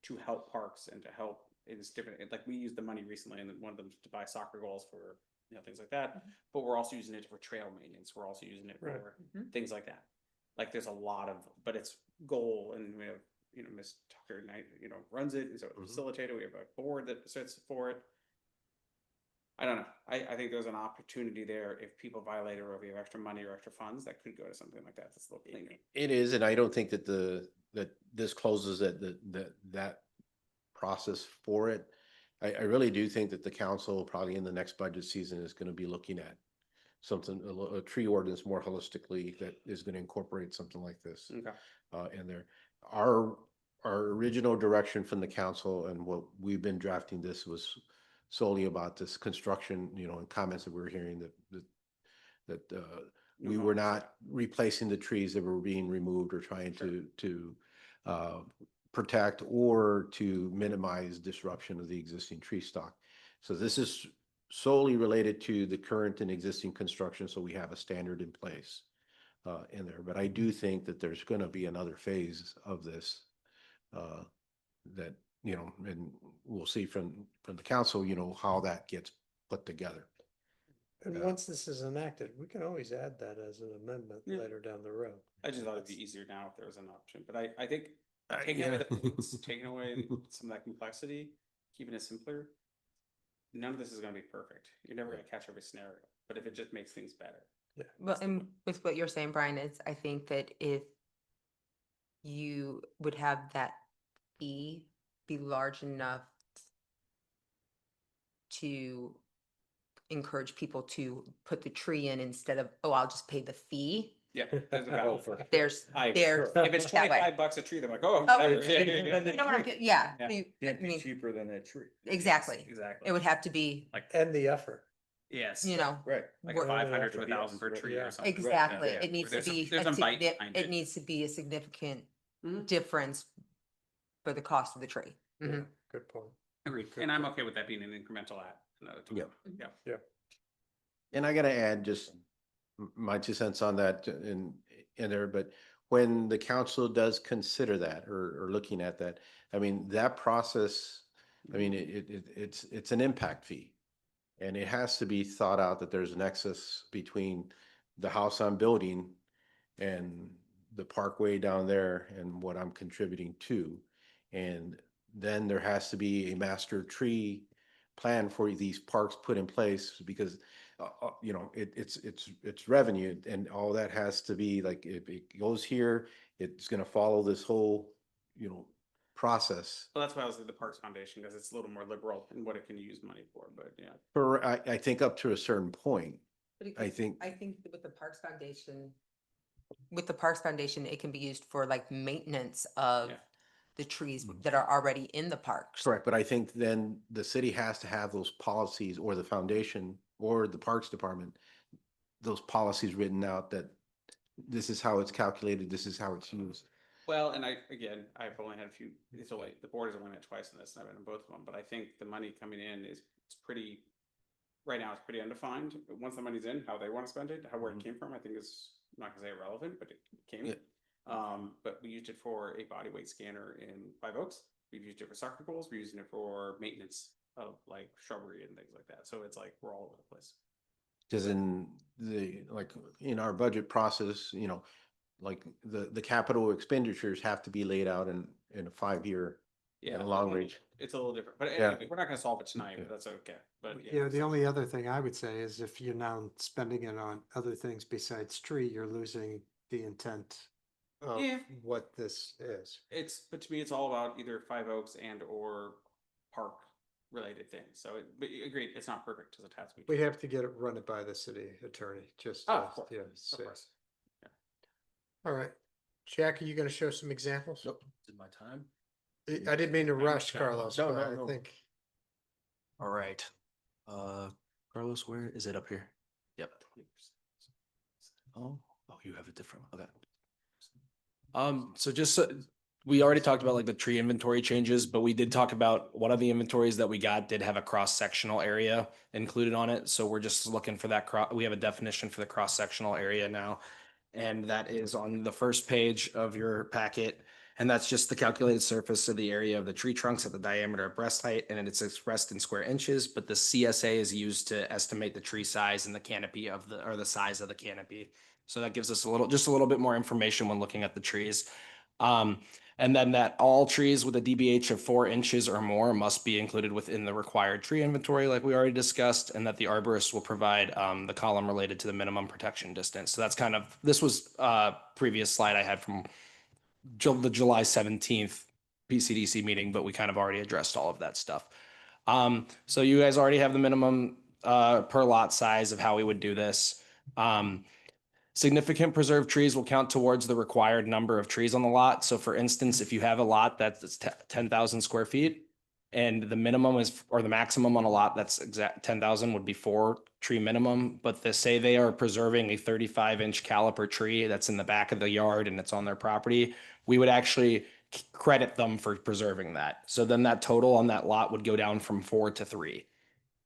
to help parks and to help, it's different, like, we used the money recently, and one of them to buy soccer goals for, you know, things like that. But we're also using it for trail maintenance, we're also using it Right. for things like that. Like, there's a lot of, but it's goal, and we have, you know, Miss Tucker Knight, you know, runs it, so facilitator, we have a board that sits for it. I don't know, I think there's an opportunity there, if people violate it, or if we have extra money or extra funds, that could go to something like that, that's a little cleaner. It is, and I don't think that that this closes that process for it. I really do think that the council probably in the next budget season is gonna be looking at something, a tree ordinance more holistically that is gonna incorporate something like this. Okay. In there. Our original direction from the council and what we've been drafting this was solely about this construction, you know, and comments that we were hearing that we were not replacing the trees that were being removed or trying to protect or to minimize disruption of the existing tree stock. So this is solely related to the current and existing construction, so we have a standard in place in there. But I do think that there's going to be another phase of this that, you know, and we'll see from the council, you know, how that gets put together. And once this is enacted, we can always add that as an amendment Yeah. later down the road. I just thought it'd be easier now if there was an option, but I think taking yeah. away the points, taking away some of that complexity, keeping it simpler. None of this is gonna be perfect. You're never gonna catch every scenario, but if it just makes things better. Well, and with what you're saying, Brian, is I think that if you would have that fee be large enough to encourage people to put the tree in instead of, oh, I'll just pay the fee. Yeah, there's a balance. There's, I- there's If it's that way. $25 a tree, they're like, oh. Oh, whatever. Yeah, yeah, yeah. You know what I'm getting? Yeah. Yeah. you- I Can't be mean, cheaper than that tree. exactly. Exactly. It would have to be, And the effort. Yes. you know, Right. Like We're- 500 to Yes, 1,000 per tree yeah. or something. exactly. Yeah. It needs to There's some- be, there's a some bite signi- behind it needs to be a significant Mhm. difference for the cost of the tree. Mhm. Good point. Agreed. And I'm okay with that being an incremental add. Another time. Yep. Yeah. And I gotta add just my 2 cents on that in there, but when the council does consider that or looking at that, I mean, that process, I mean, it's an impact fee. And it has to be thought out that there's a nexus between the house I'm building and the parkway down there and what I'm contributing to. And then there has to be a master tree plan for these parks put in place because you know, it's revenue and all that has to be like, if it goes here, it's gonna follow this whole, you know, process. Well, that's why I was at the Parks Foundation, because it's a little more liberal in what it can use money for, but yeah. For, I think up to a certain point, But it I can- think. I think that with the Parks Foundation, it can be used for like maintenance of Yeah. the trees that are already in the parks. Correct, but I think then the city has to have those policies or the foundation or the Parks Department, those policies written out that this is how it's calculated, this is how it's used. Well, and I've only had a few, it's only, the board has only met twice in this, and I've been in both of them, but I think the money coming in it's pretty, right now it's pretty undefined. But once the money's in, how they want to spend it, where it came from, I think is, I'm not gonna say irrelevant, but it came. Yeah. But we used it for a body weight scanner in Five Oaks. We've used it for soccer goals. We're using it for maintenance of like shrubbery and things like that. So it's like, we're all over the place. Cause in like, in our budget process, you know, like the capital expenditures have to be laid out in a 5-year. Yeah. And a long range. It's a little different, but Yeah. anyway, we're not gonna solve it tonight, Yeah. but that's okay. But Yeah, the only other thing I would say is if you're now spending it on other things besides tree, you're losing the intent of Yeah. what this is. but to me, it's all about either Five Oaks and or park related things. So but agreed, it's not perfect as it has to be. We have to get it run it by the city attorney, just, Oh, of course, yeah, of say. course. All right. Jack, are you gonna show some examples? Nope. Is it my time? I didn't mean to rush, Carlos, No, but no, I no. think. All right. Carlos, where is it up here? Yep. Oh, you have a different, okay. So just we already talked about like the tree inventory changes, but we did talk about one of the inventories that we got did have a cross-sectional area included on it. So we're just looking for that we have a definition for the cross-sectional area now. And that is on the first page of your packet. And that's just the calculated surface of the area of the tree trunks at the diameter of breast height, and it's expressed in square inches, but the CSA is used to estimate the tree size and the canopy of or the size of the canopy. So that gives us just a little bit more information when looking at the trees. And then that all trees with a DBH of 4 inches or more must be included within the required tree inventory, like we already discussed, and that the arborist will provide the column related to the minimum protection distance. So that's this was a previous slide I had from the July 17th PCDC meeting, but we kind of already addressed all of that stuff. So you guys already have the minimum per lot size of how we would do this. Significant preserved trees will count towards the required number of trees on the lot. So for instance, if you have a lot that's 10,000 square feet and the minimum is, or the maximum on a lot that's exact 10,000 would be 4 tree minimum, but say they are preserving a 35-inch caliper tree that's in the back of the yard and it's on their property, we would actually credit them for preserving that. So then that total on that lot would go down from 4 to 3.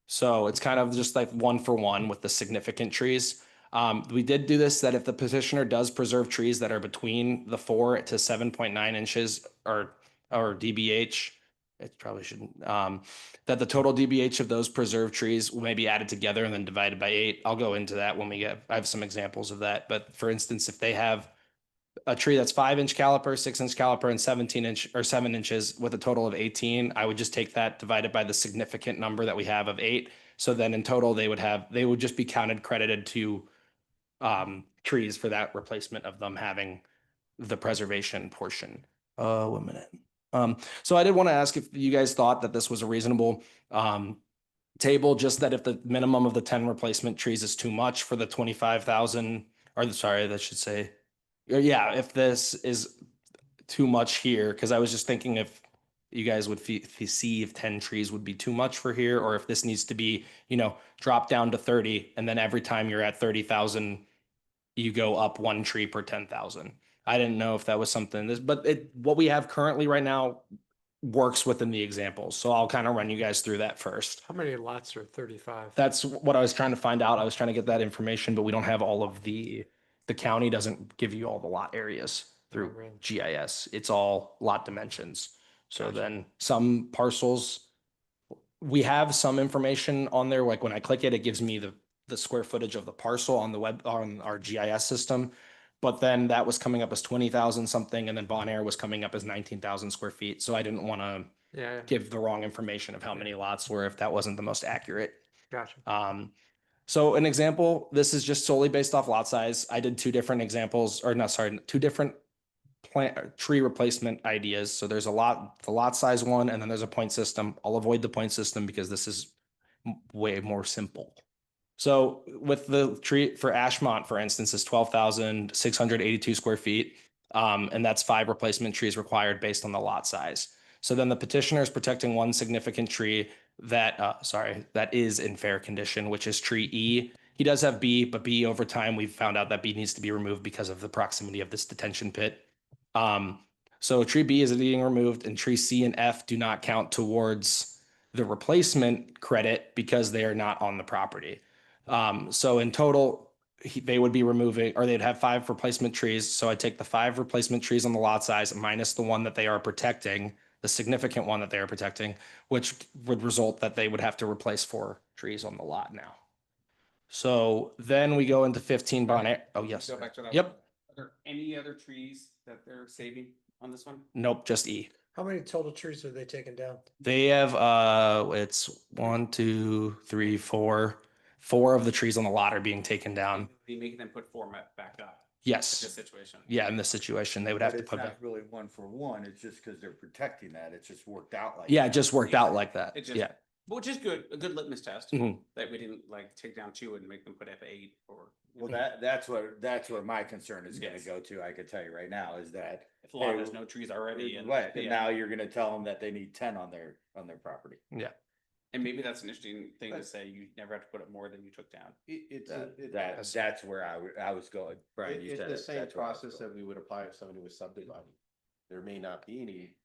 So it's kind of just like 1 for 1 with the significant trees. We did do this that if the petitioner does preserve trees that are between the 4 to 7.9 inches or DBH, it probably shouldn't, that the total DBH of those preserved trees may be added together and then divided by 8. I'll go into that when I have some examples of that. But for instance, if they have a tree that's 5-inch caliper, 6-inch caliper, and 17-inch or 7 inches with a total of 18, I would just take that divided by the significant number that we have of 8. So then in total, they would just be counted credited to trees for that replacement of them having the preservation portion. 1 minute. So I did want to ask if you guys thought that this was a reasonable table, just that if the minimum of the 10 replacement trees is too much for the 25,000, or sorry, that should say, yeah, if this is too much here, because I was just thinking if you guys would see if 10 trees would be too much for here, or if this needs to be, drop down to 30, and then every time you're at 30,000, you go up 1 tree per 10,000. I didn't know if that was something, but what we have currently right now works within the examples. So I'll kind of run you guys through that first. How many lots are 35? That's what I was trying to find out. I was trying to get that information, but we don't have all of the county doesn't give you all the lot areas through really? GIS. It's all lot dimensions. So Gotcha. then some parcels, we have some information on there. Like when I click it, it gives me the square footage of the parcel on on our GIS system. But then that was coming up as 20,000 something, and then Bon Air was coming up as 19,000 square feet. So I didn't want to Yeah, give the wrong information of how many lots were if that wasn't the most accurate. gotcha. So an example, this is just solely based off lot size. I did 2 different examples, or no, sorry, 2 different tree replacement ideas. So there's the lot size one, and then there's a point system. I'll avoid the point system because this is way more simple. So with the tree for Ashmont, for instance, is 12,682 square feet. And that's 5 replacement trees required based on the lot size. So then the petitioner is protecting 1 significant tree that is in fair condition, which is tree E. He does have B, but B over time, we've found out that B needs to be removed because of the proximity of this detention pit. So tree B is being removed, and tree C and F do not count towards the replacement credit because they are not on the property. So in total, they would be removing, or they'd have 5 replacement trees. So I take the 5 replacement trees on the lot size minus the one that they are protecting, the significant one that they are protecting, which would result that they would have to replace 4 trees on the lot now. So then we go into 15 Bon Air. Oh, yes. Go back to that. Yep. Are there any other trees that they're saving on this one? Nope, just E. How many total trees are they taking down? They have it's 1, 2, 3, 4. 4 of the trees on the lot are being taken down. They making them put 4 back up in this Yes. situation. Yeah, in this situation, they would But have to it's put not back. really 1 for 1. It's just because they're protecting that. It's just worked out like. Yeah, that. it just worked out like that. It just, Yeah. which is good, a good litmus test, Mhm. that we didn't like take down 2 and make them put F8 or. Well, that's where my concern is gonna Yes. go to. I could tell you right now is that. If a lot, there's no trees already and. Right, and yeah. now you're gonna tell them that they need 10 on their property. Yeah. And maybe that's an interesting thing to say, you never have to put up more than you took down. That's where I was going, Brian. You It's said the it. same That's where I was process going. that we would apply if somebody was subdividing. there may not be any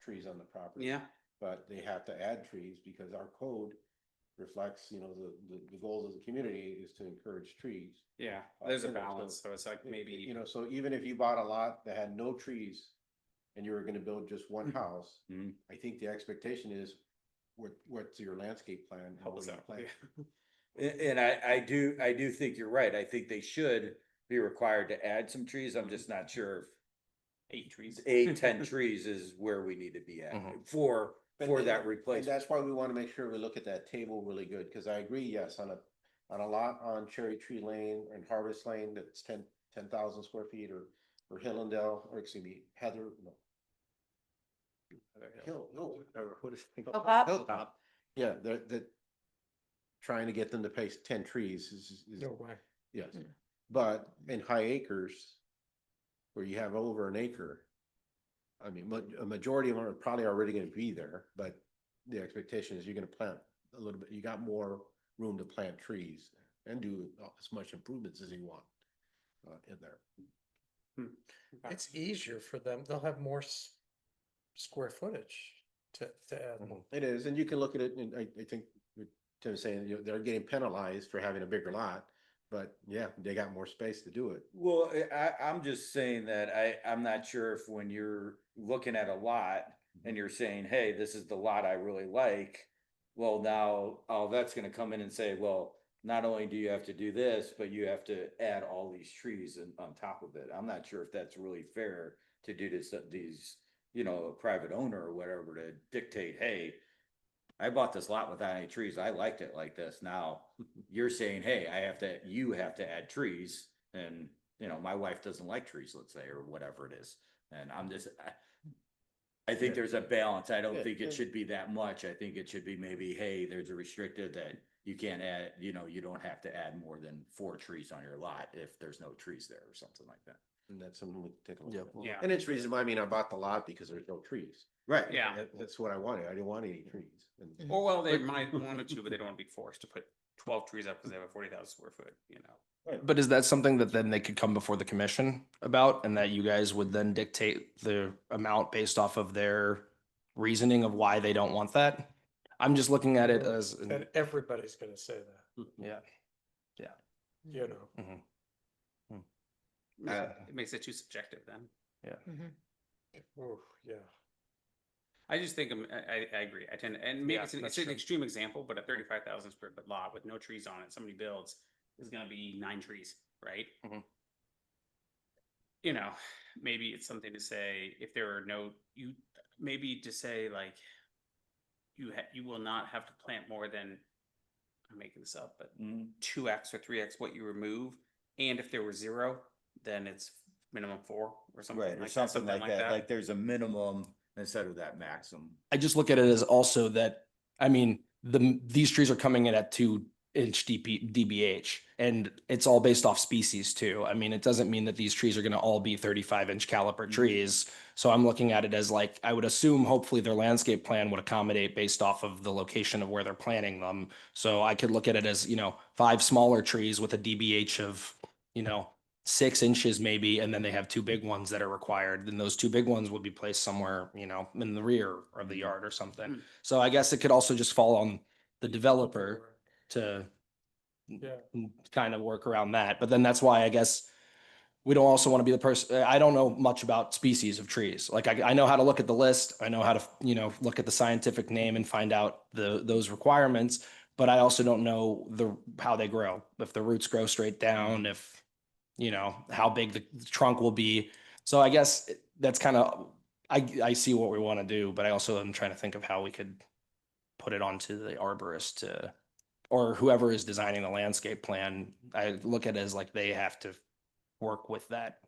trees on the property. Yeah, But they have to add trees because our code reflects, you know, the goals of the community is to encourage trees. yeah, there's a you know, balance, so it's like You maybe, know, so even if you bought a lot that had no trees and you were gonna build just one house, Mhm. I think the expectation is what's your landscape plan? and help what us do you out. plan? And I do think you're right. I think they should be required to add some trees. I'm just not sure 8 trees. if 8, 10 trees is where we need to be at Mhm. for And- that And replacement. that's why we wanna make sure we look at that table really good, cause I agree, yes, on a lot on Cherry Tree Lane and Harvest Lane, that's 10,000 square feet, or Hillendale, or excuse me, Heather, no. No, or what is it? Hilltop? Hilltop. Yeah, they're trying to get them to place 10 trees is, No way. yes. Mm. But in high acres, where you have over an acre, I mean, a majority of them are probably already gonna be there, but the expectation is you're gonna plant a little bit, you got more room to plant trees and do as much improvements as you want in there. It's easier for them. They'll have more square footage to add. It is, and you can look at it, and I think what Tim's saying, you know, they're getting penalized for having a bigger lot, but yeah, they got more space to do it. Well, I'm just saying that I'm not sure if when you're looking at a lot and you're saying, hey, this is the lot I really like. Well, now, that's gonna come in and say, well, not only do you have to do this, but you have to add all these trees on top of it. I'm not sure if that's really fair to do this, these, you know, a private owner or whatever to dictate, hey, I bought this lot without any trees. I liked it like this. Now you're saying, hey, you have to add trees. And, you know, my wife doesn't like trees, let's say, or whatever it is. And I think Yeah. there's a balance. I don't Yeah, think it and- should be that much. I think it should be maybe, hey, there's a restricted that you can't add, you know, you don't have to add more than 4 trees on your lot if there's no trees there or something like that. And that's something we can take a look Yeah. at. Yeah. And it's reason why, I mean, I bought the lot because there's no trees. Right. Yeah. That's what I wanted. I didn't want any trees. And Or well, they might want to, but they don't want to be forced to put 12 trees up because they have a 40,000 square foot, you know. But is that something that then they could come before the commission about and that you guys would then dictate the amount based off of their reasoning of why they don't want that? I'm just looking at it as, And everybody's gonna say that, yeah. you know. Mhm. It makes it too subjective then. Oof, yeah. I just think I agree. I tend and maybe Yeah, it's an that's it's an true. extreme example, but a 35,000 square foot lot with no trees on it, somebody builds is going to be 9 trees, right? Mhm. You know, maybe it's something to say if there are no maybe to say like you will not have to plant more than I'm making this up, but 2x or 3x what you remove, and if there were 0, then it's minimum 4 or something Right. Or like something that. like that. Like there's a minimum instead of that maximum. I just look at it as also that, I mean, these trees are coming in at 2-inch DBH and it's all based off species too. I mean, it doesn't mean that these trees are going to all be 35-inch caliper trees. So I'm looking at it as like, I would assume hopefully their landscape plan would accommodate based off of the location of where they're planting them. So I could look at it as, 5 smaller trees with a DBH of, 6 inches maybe, and then they have 2 big ones that are required. Then those 2 big ones would be placed somewhere, in the rear of the yard or something. Mm. So I guess it could also just fall on the developer to Yeah. kind of work around that. But then that's why I guess we don't also want to be the person, I don't know much about species of trees. Like I know how to look at the list. I know how to, look at the scientific name and find out those requirements, but I also don't know how they grow. If the roots grow straight down, if, how big the trunk will be. So I guess that's kind of, I see what we want to do, but I also am trying to think of how we could put it onto the arborist or whoever is designing the landscape plan. I look at it as like they have to work with that.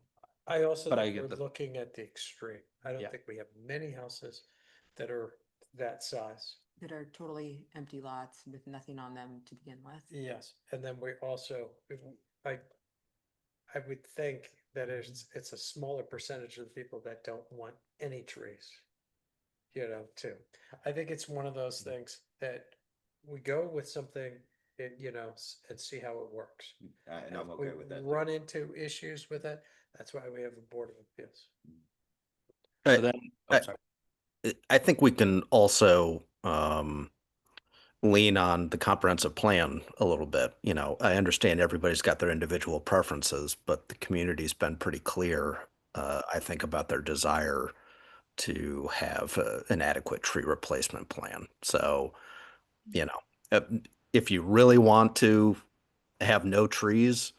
I also But I think get we're the- looking at the extreme. I don't Yeah. think we have many houses that are that size. That are totally empty lots with nothing on them to begin with. Yes, and then we also, I would think that it's a smaller percentage of the people that don't want any trees. Too. I think it's one of those things that we go with something, and see how it works. And I'm If we okay with that. Run into issues with it, That's why we have a Board of Appeals. I- So then, oh, I- sorry. I think we can also lean on the comprehensive plan a little bit. You know, I understand everybody's got their individual preferences, but the community's been pretty clear, I think, about their desire to have an adequate tree replacement plan. So, you know, if you really want to have no trees,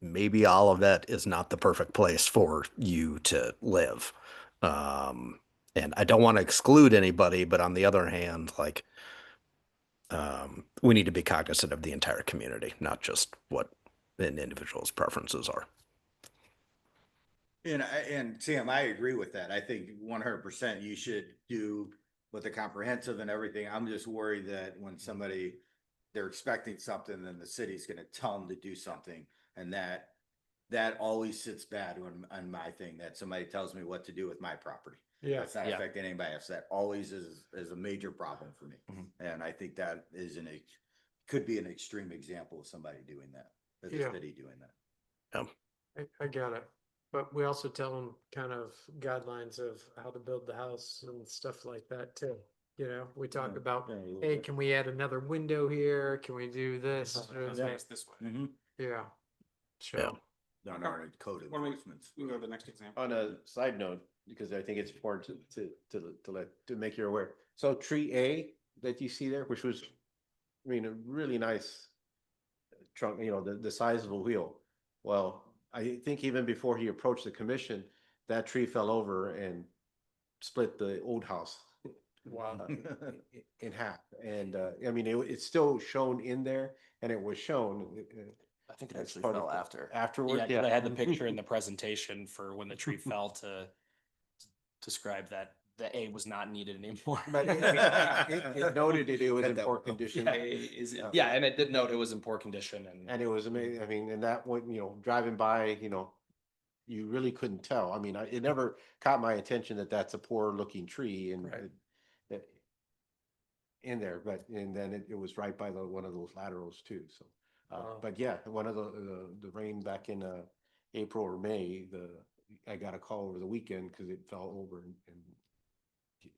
maybe Olivet is not the perfect place for you to live. And I don't want to exclude anybody, but on the other hand, like, we need to be cognizant of the entire community, not just what an individual's preferences are. And Sam, I agree with that. I think 100% you should do with the comprehensive and everything. I'm just worried that when somebody, they're expecting something, then the city's gonna tell them to do something. And that always sits bad on my thing, that somebody tells me what to do with my property. Yeah. That's not Yeah. affecting anybody else. That always is a major problem for me. Mhm. And I think that is could be an extreme example of somebody doing that, of the Yeah. city doing that. I get it. But we also tell them kind of guidelines of how to build the house and stuff like that too. You know, we talk Yeah, about, yeah, a little hey, bit. can we add another window here? Can we do this? Let's Yeah. face this way. Mm-hmm. Yeah. Yeah. So, On our code Why don't we- enforcements. We can go to the next example. On a side note, because I think it's important to make you aware. So tree A that you see there, which was, I mean, a really nice trunk, you know, the size of a wheel. Well, I think even before he approached the commission, that tree fell over and split the old house wow. in half. And I mean, it's still shown in there, and it was shown. I think it That's actually part of fell the- after. afterward, Yeah, 'cause I yeah. had the picture in the presentation for when the tree fell to describe that the A was not needed anymore. But it noted it was Cut in that poor one. condition. Yeah, and it did note it was in poor condition and. And it was amazing. I mean, and that one, you know, driving by, you know, you really couldn't tell. I mean, it never caught my attention that that's a poor looking tree and Right. that in there, but, and then it was right by one of those laterals too, so. Wow. But yeah, one of the rain back in, April or May, I got a call over the weekend because it fell over and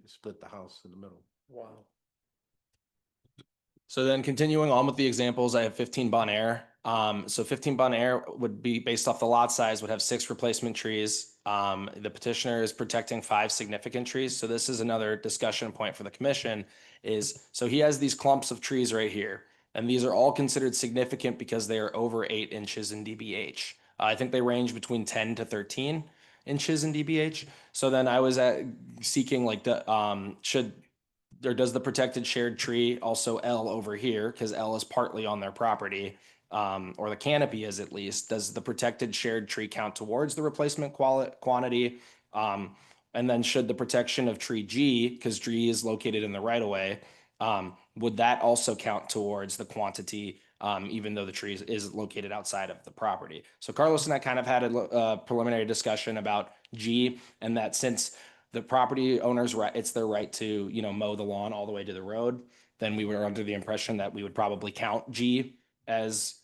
split the house in the middle. Wow. So then continuing on with the examples, I have 15 Bon Air. So 15 Bon Air would be based off the lot size, would have 6 replacement trees. The petitioner is protecting 5 significant trees. So this is another discussion point for the commission so he has these clumps of trees right here. And these are all considered significant because they are over 8 inches in DBH. I think they range between 10 to 13 inches in DBH. So then I was seeking like does the protected shared tree also L over here, because L is partly on their property, or the canopy is at least, does the protected shared tree count towards the replacement quantity? And then should the protection of tree G, because G is located in the right of way, would that also count towards the quantity, even though the tree is located outside of the property? So Carlos and I kind of had a preliminary discussion about G, and that since the property owner's right, it's their right to, mow the lawn all the way to the road, then we were under the impression that we would probably count G as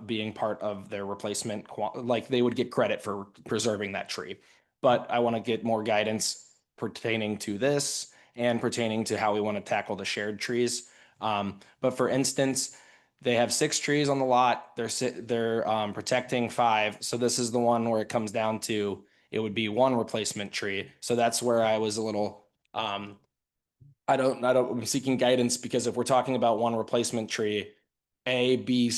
being part of their replacement, like they would get credit for preserving that tree. But I want to get more guidance pertaining to this and pertaining to how we want to tackle the shared trees. But for instance, they have 6 trees on the lot. They're protecting 5. So this is the one where it comes down to it would be 1 replacement tree. So that's where I was a little I'm seeking guidance, because if we're talking about 1 replacement tree, A, B,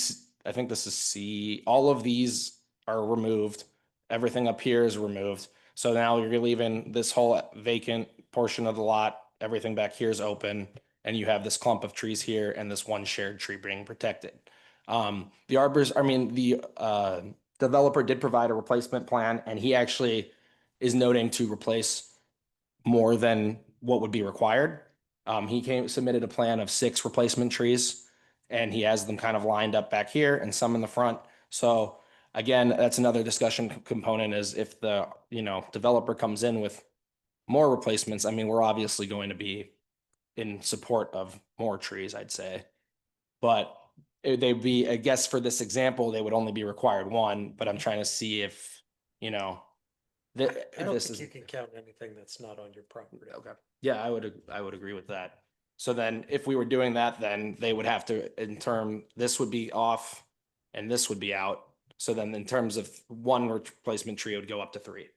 I think this is C, all of these are removed. Everything up here is removed. So now you're leaving this whole vacant portion of the lot. Everything back here is open, and you have this clump of trees here and this 1 shared tree being protected. The developer did provide a replacement plan, and he actually is noting to replace more than what would be required. He submitted a plan of 6 replacement trees, and he has them kind of lined up back here and some in the front. So again, that's another discussion component, is if the, developer comes in with more replacements, I mean, we're obviously going to be in support of more trees, I'd say. But I guess for this example, they would only be required 1, but I'm trying to see if, I don't This think is you can count anything that's not on your property. okay. Yeah, I would agree with that. So then if we were doing that, then they would have to, in term, this would be off and this would be out. So then in terms of one replacement tree, it would go up to 3.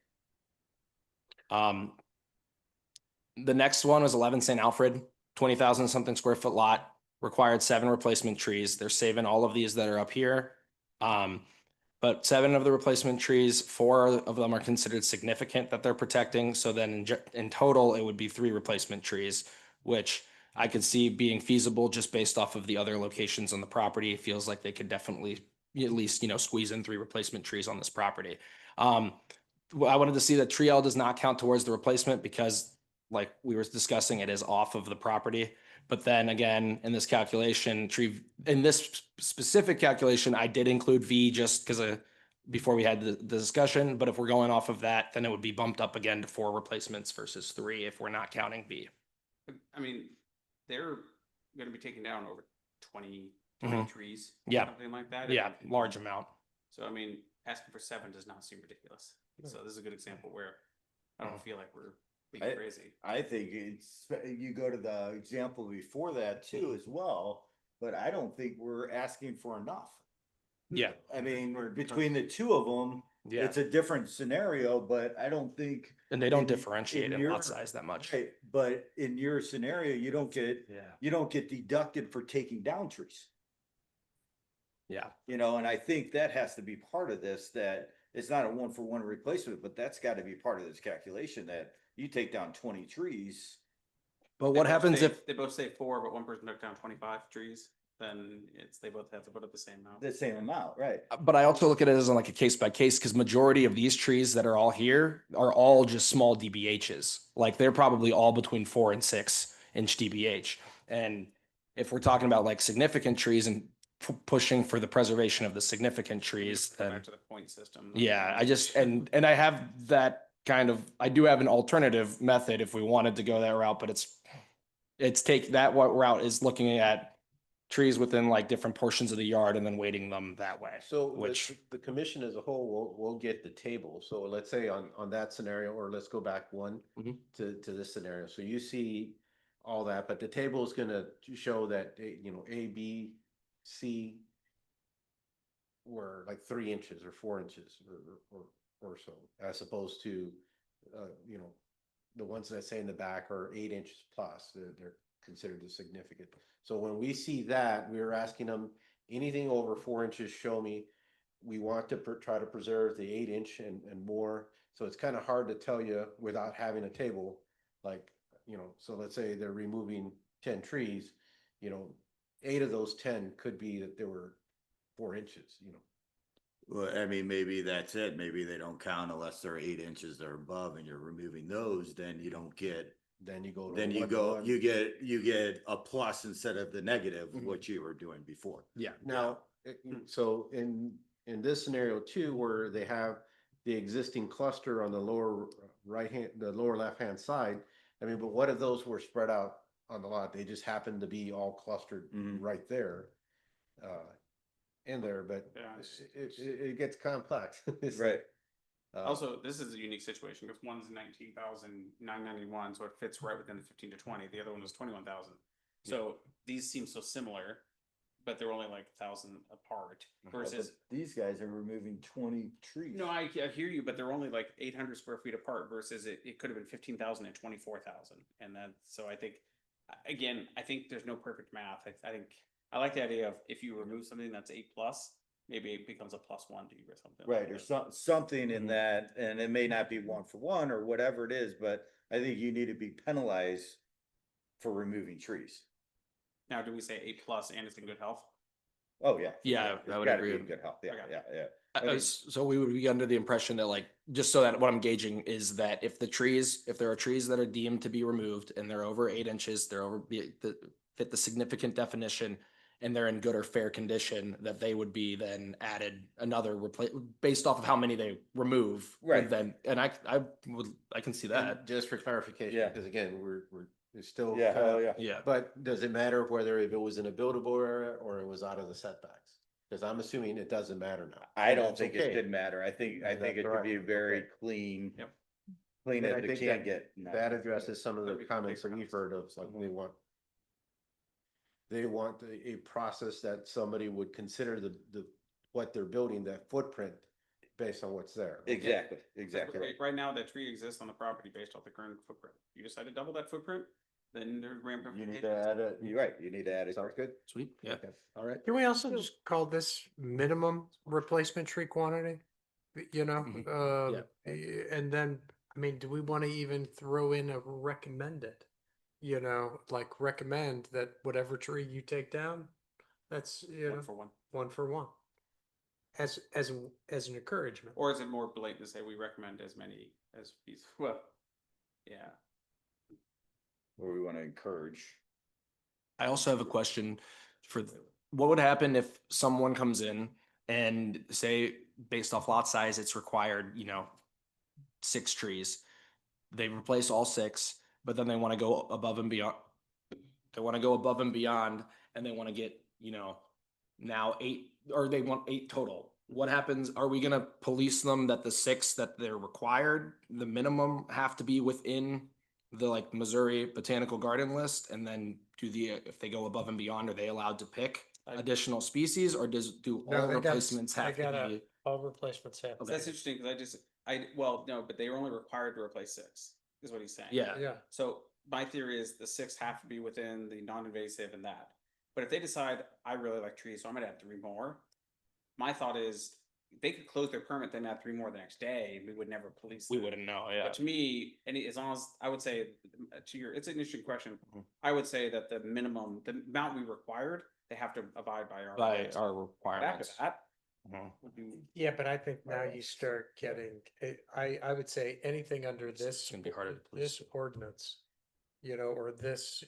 The next one was 11 St. Alfred, 20,000 something square foot lot, required 7 replacement trees. They're saving all of these that are up here. But 7 of the replacement trees, 4 of them are considered significant that they're protecting. So then in total, it would be 3 replacement trees, which I could see being feasible just based off of the other locations on the property. It feels like they could definitely at least, squeeze in 3 replacement trees on this property. I wanted to see that tree L does not count towards the replacement because like we were discussing, it is off of the property. But then again, in this calculation, in this specific calculation, I did include V just because before we had the discussion. But if we're going off of that, then it would be bumped up again to 4 replacements versus 3 if we're not counting V. I mean, they're gonna be taking down over 20 Mhm. trees. Yeah. Something like that. Yeah, large amount. So I mean, asking for 7 does not seem ridiculous. So this is a good example where I don't feel like we're being crazy. I think you go to the example before that too as well, but I don't think we're asking for enough. Yeah. I mean, between the two of them, Yeah. it's a different scenario, but I don't think. And they don't in- differentiate in your- lot size that much. Right, but in your scenario, you don't get Yeah. deducted for taking down trees. Yeah. And I think that has to be part of this, that it's not a 1-for-1 replacement, but that's gotta be part of this calculation, that you take down 20 trees. But They what both happens say- if they both say 4, but one person took down 25 trees? Then they both have to put up the same amount. The same amount, right? but I also look at it as like a case by case because majority of these trees that are all here are all just small DBHs. Like they're probably all between 4 and 6 inch DBH. And if we're talking about like significant trees and pushing for the preservation of the significant trees, Go then back to the point system. yeah, I just and I have that I do have an alternative method if we wanted to go that route, but it's take that what route is looking at trees within like different portions of the yard and then weighting them that way. So Which- the commission as a whole will get the table. So let's say on that scenario, or let's go back one Mhm. to this scenario. So you see all that, but the table is gonna show that, A, B, C were like 3 inches or 4 inches or so, as opposed to, the ones that say in the back are 8 inches plus. They're considered as significant. So when we see that, we were asking them, anything over 4 inches, show me. We want to try to preserve the 8 inch and more. So it's kind of hard to tell you without having a table, like, so let's say they're removing 10 trees, 8 of those 10 could be that there were 4 inches. Well, I mean, maybe that's it. Maybe they don't count unless they're 8 inches or above and you're removing those, then you don't get. Then you go to Then a you 1-to-1. you get a plus instead of the negative, what you were doing before. Yeah. Now, so in this scenario too, where they have the existing cluster on the lower the lower left-hand side, I mean, but what if those were spread out on the lot? They just happened to be all clustered right there. In there, but Yeah. it gets complex. It's Right. Also, this is a unique situation because one's 19,991, so it fits right within the 15 to 20. The other one was 21,000. So these seem so similar, but they're only like 1,000 apart. Versus, These guys are removing 20 trees. no, I hear you, but they're only like 800 square feet apart. Versus it could have been 15,000 and 24,000, and so I think, again, I think there's no perfect math. I think I like the idea of if you remove something that's 8+, maybe it becomes a +1 to you or something. Right, like or that. something in that, and it may not be 1-for-1 or whatever it is, but I think you need to be penalized for removing trees. Now, do we say 8+ and it's in good health? Oh, yeah. for Yeah, sure. I It's would gotta agree be in with- good health. Yeah, Okay. yeah. I mean- So we would be under the impression that like, just so that what I'm gauging is that if there are trees that are deemed to be removed and they're over 8 inches, fit the significant definition and they're in good or fair condition, that they would be then added another based off of how many they remove. Right. Then, and I can see And that. just for clarification, Yeah. because again, it's still. Yeah, kinda- oh, yeah. Yeah. But does it matter whether if it was in a buildable area or it was out of the setbacks? Cause I'm assuming it doesn't matter now. I And don't that's think it okay. should matter. I think That's it should be right. very Okay. clean. Yep. Clean And I as it think can that- get. That addresses some of the That'd be comments that paper we've house. heard of, like they want a process that somebody would consider what they're building, that footprint based on what's there. Exactly, Like, exactly. right now, that tree exists on the property based off the current footprint. You decide to double that footprint, then there's ramp. You need to add it, you're right, you need to add it. Sounds good? Sweet. Yeah. Okay. All right. Can we also just call this minimum replacement tree quantity? You know, and then, I mean, do we want to even throw in a recommended? You know, like recommend that whatever tree you take down, that's, you know, 1 for 1. 1 for 1. As an encouragement. Or is it more blatant to say we recommend as many as these? Well, yeah. Where we want to encourage. I also have a question for, what would happen if someone comes in and say, based off lot size, it's required, 6 trees. They replace all 6, but then they want to go above and beyond. They want to go above and beyond, and they want to get, now 8, or they want 8 total. What happens? Are we gonna police them that the 6 that they're required, the minimum, have to be within the like Missouri Botanical Garden list? And then if they go above and beyond, are they allowed to pick additional species, or do all replacements have to be? All replacements have. So that's interesting because no, but they were only required to replace 6, is what he's saying. Yeah. Yeah, So my theory is the 6 have to be within the non-invasive and that. But if they decide, I really like trees, so I'm gonna add 3 more. My thought is, they could close their permit, then add 3 more the next day, and we would never police We them. wouldn't know, yeah. But to me, as long as, I would say, it's an interesting question. Mhm. I would say that the minimum, the amount we required, they have to abide by our. By rules. our But after requirements. that, Mhm. would be. yeah, but I think now you start getting, I would say anything under this. gonna be harder to This police. ordinance, or this,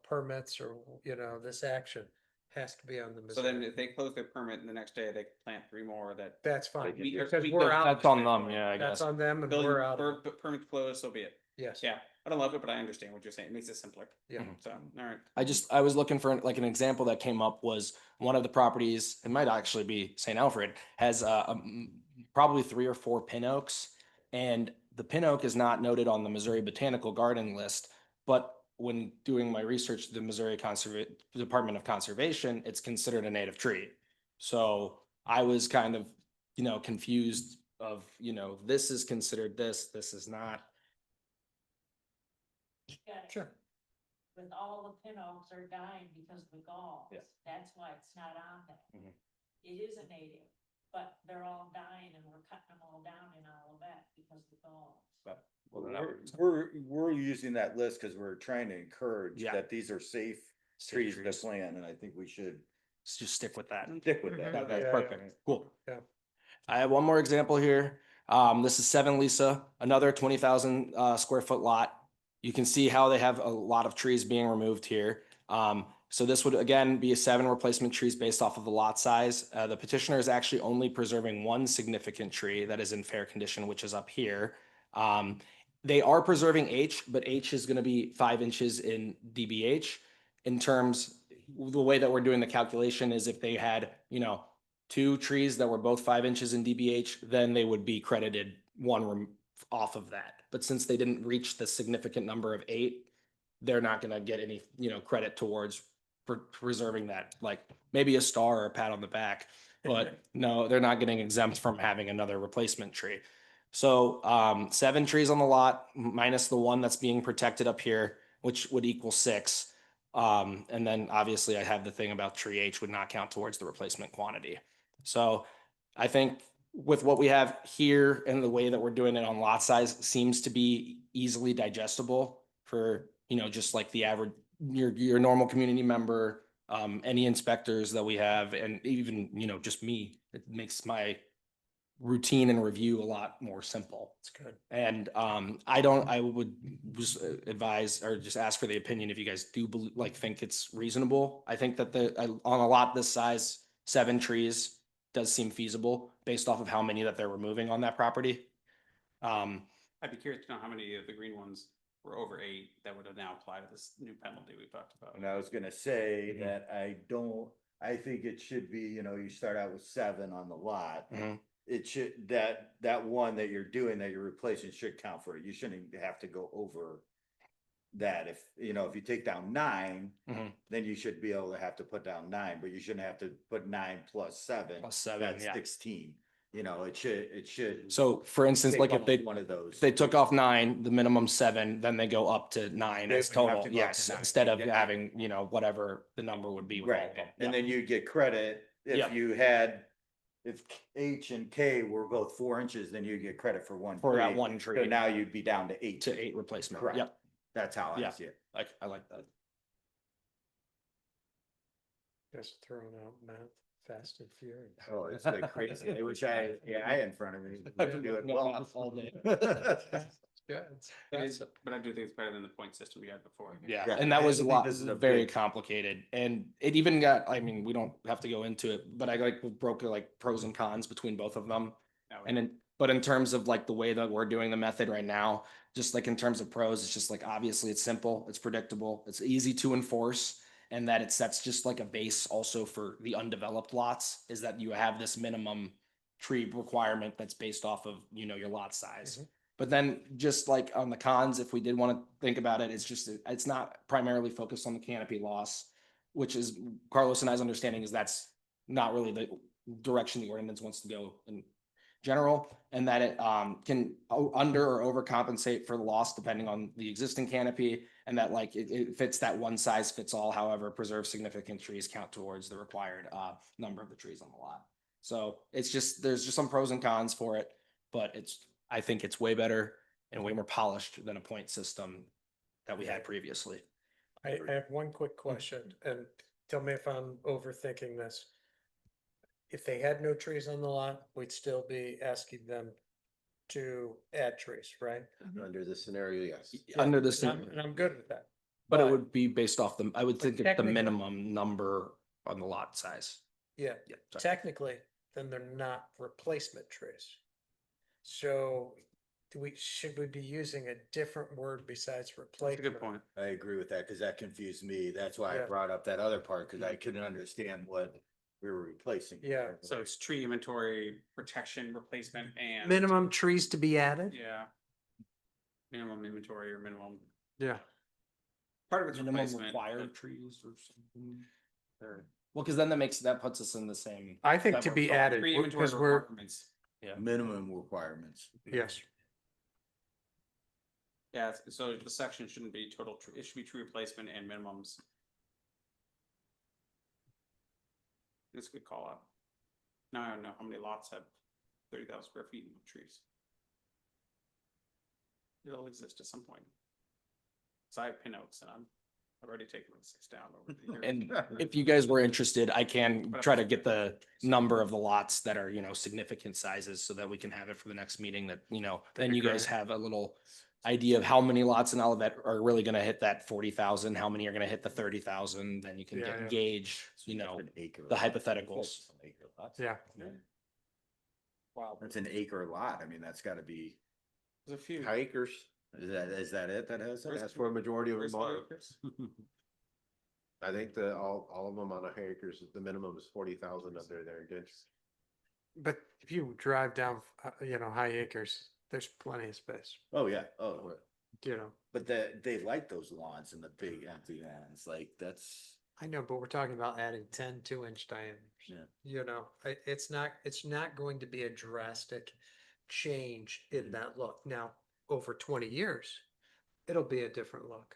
permits or, this action has to be on the. So then Missouri. if they close their permit and the next day they plant 3 more that. That's fine, We- because we- we're out. That's on them, yeah, I That's guess. on them and Building, we're out. of it. permit closed, so be it. Yes. Yeah, I don't love it, but I understand what you're saying. It makes it simpler. Yeah. So, all right. I was looking for like an example that came up was one of the properties, it might actually be St. Alfred, has probably 3 or 4 pin oaks. And the pin oak is not noted on the Missouri Botanical Garden list, but when doing my research, the Missouri Department of Conservation, it's considered a native tree. So I was kind of, confused of, this is considered this is not. Got it. Sure. With all the pin oaks are dying because of the galls. Yeah. That's why it's not on there. Mhm. It is a native, but they're all dying and we're cutting them all down in Olivet because of the galls. Well, then that would- We're using that list because we're trying to encourage Yeah. that these are safe Safe trees to trees. plant, and I think we should Let's just stick with that. stick with Mhm. that. That's Yeah, perfect. Cool. Yeah. I have one more example here. This is 7 Lisa, another 20,000 square foot lot. You can see how they have a lot of trees being removed here. So this would again be a 7 replacement trees based off of the lot size. The petitioner is actually only preserving 1 significant tree that is in fair condition, which is up here. They are preserving H, but H is going to be 5 inches in DBH. In terms, the way that we're doing the calculation is if they had, 2 trees that were both 5 inches in DBH, then they would be credited 1 off of that. But since they didn't reach the significant number of 8, they're not going to get any, credit towards preserving that, like maybe a star or a pat on the back. But no, they're not getting exempt from having another replacement tree. So 7 trees on the lot minus the 1 that's being protected up here, which would equal 6. And then obviously I have the thing about tree H would not count towards the replacement quantity. So I think with what we have here and the way that we're doing it on lot size seems to be easily digestible for, just like the average, your normal community member, any inspectors that we have, and even, just me. It makes my routine and review a lot more simple. It's good. And I would just advise or just ask for the opinion if you guys do think it's reasonable. I think that on a lot this size, 7 trees does seem feasible based off of how many that they're removing on that property. I'd be curious to know how many of the green ones were over 8 that would have now apply to this new penalty we talked about. And I was gonna say Mhm. that I don't, I think it should be, you know, you start out with 7 on the lot. Mhm. It should, that one that you're doing, that you're replacing should count for it. You shouldn't have to go over that. If, you know, if you take down 9, Mhm. then you should be able to have to put down 9, but you shouldn't have to put 9 plus 7. Plus 7, That's yeah. 16. You know, it should. So for instance, take like if off they, one of those. if they took off 9, the minimum 7, then they go up to 9 They as would have total, to go up to yes, 9. instead of Yeah. having, you know, whatever the number would be with all Right, of them. and Yeah. then you get credit Yeah. if you had, if H and K were both 4 inches, then you get credit for one. For that tree. one So tree. now you'd be down to 8. To 8 replacement. Correct. Yep. That's how I Yeah. see it. I like that. Just throwing out math, fast and furious. Oh, it's like crazy. I wish I had AI in front of me. I've been Do it looking at well. math all day. Yeah, It is, but I do think it's better than the point system we had before. Yeah, Yeah, and that I was a think lot, this is a very big- complicated, and it even got, I mean, we don't have to go into it, but I like broke like pros and cons between both of them. Now, And in, but in terms of like the way that we're doing the method right now, just like in terms of pros, it's just like, obviously it's simple, it's predictable, it's easy to enforce. And that it sets just like a base also for the undeveloped lots, is that you have this minimum tree requirement that's based off of, you know, your lot size. But then just like on the cons, if we did want to think about it, it's just, it's not primarily focused on the canopy loss, which is Carlos and I's understanding is that's not really the direction the ordinance wants to go in general, and that it can under or overcompensate for the loss depending on the existing canopy, and that like it fits that one size fits all, however, preserve significant trees count towards the required number of the trees on the lot. So it's just, there's just some pros and cons for it, but it's, I think it's way better and way more polished than a point system that we had previously. I have one quick question, and tell me if I'm overthinking this. If they had no trees on the lot, we'd still be asking them to add trees, right? Under this scenario, yes. Under this, And I'm good with that. but it would be based off the, I would think it's the technically- minimum number on the lot size. Yeah, Yeah. sorry. technically, then they're not replacement trees. So should we be using a different word besides That's a replacement? good point. I agree with that, cause that confused me. That's why I Yeah. brought up that other part, cause I couldn't understand what we were replacing. Yeah. So it's tree inventory, protection, replacement, and. Minimum trees to be added? Yeah. Minimum inventory or minimum, Yeah. part of it's Minimum replacement. required trees or something. Or, well, because then that puts us in the same. I think that to works be well. added, Tree inventory because we're, requirements. Yeah. Minimum requirements. yes, Yeah, so the section shouldn't be total, it should be tree replacement and minimums. That's a good call out. Now I don't know how many lots have 30,000 square feet of trees. It'll exist at some point. So I have pinouts and I've already taken like 6 down over the years. And if you guys were interested, I can try to get the number of the lots that are, you know, significant sizes so that we can have it for the next meeting that, you know, then be you guys great. have a little idea of how many lots in Olivet are really gonna hit that 40,000, how many are gonna hit the 30,000, then you can Yeah, yeah. gauge, you know, An acre. the hypotheticals. Acre lots. yeah. Wow, That's an acre lot. I mean, that's gotta be, there's a few. High acres, is that it? That has that's that? for a majority of Where's them the are. acres? I think all of them on a high acres, the minimum is 40,000 up there, ditch. But if you drive down, high acres, there's plenty of space, Oh, yeah. Oh, you know. but they like those lawns and the big empty lands. Like that's, I know, but we're talking about adding 10 2-inch diameters. Yeah. You know, it's not going to be a drastic change in that look. Now, over 20 years, it'll be a different look.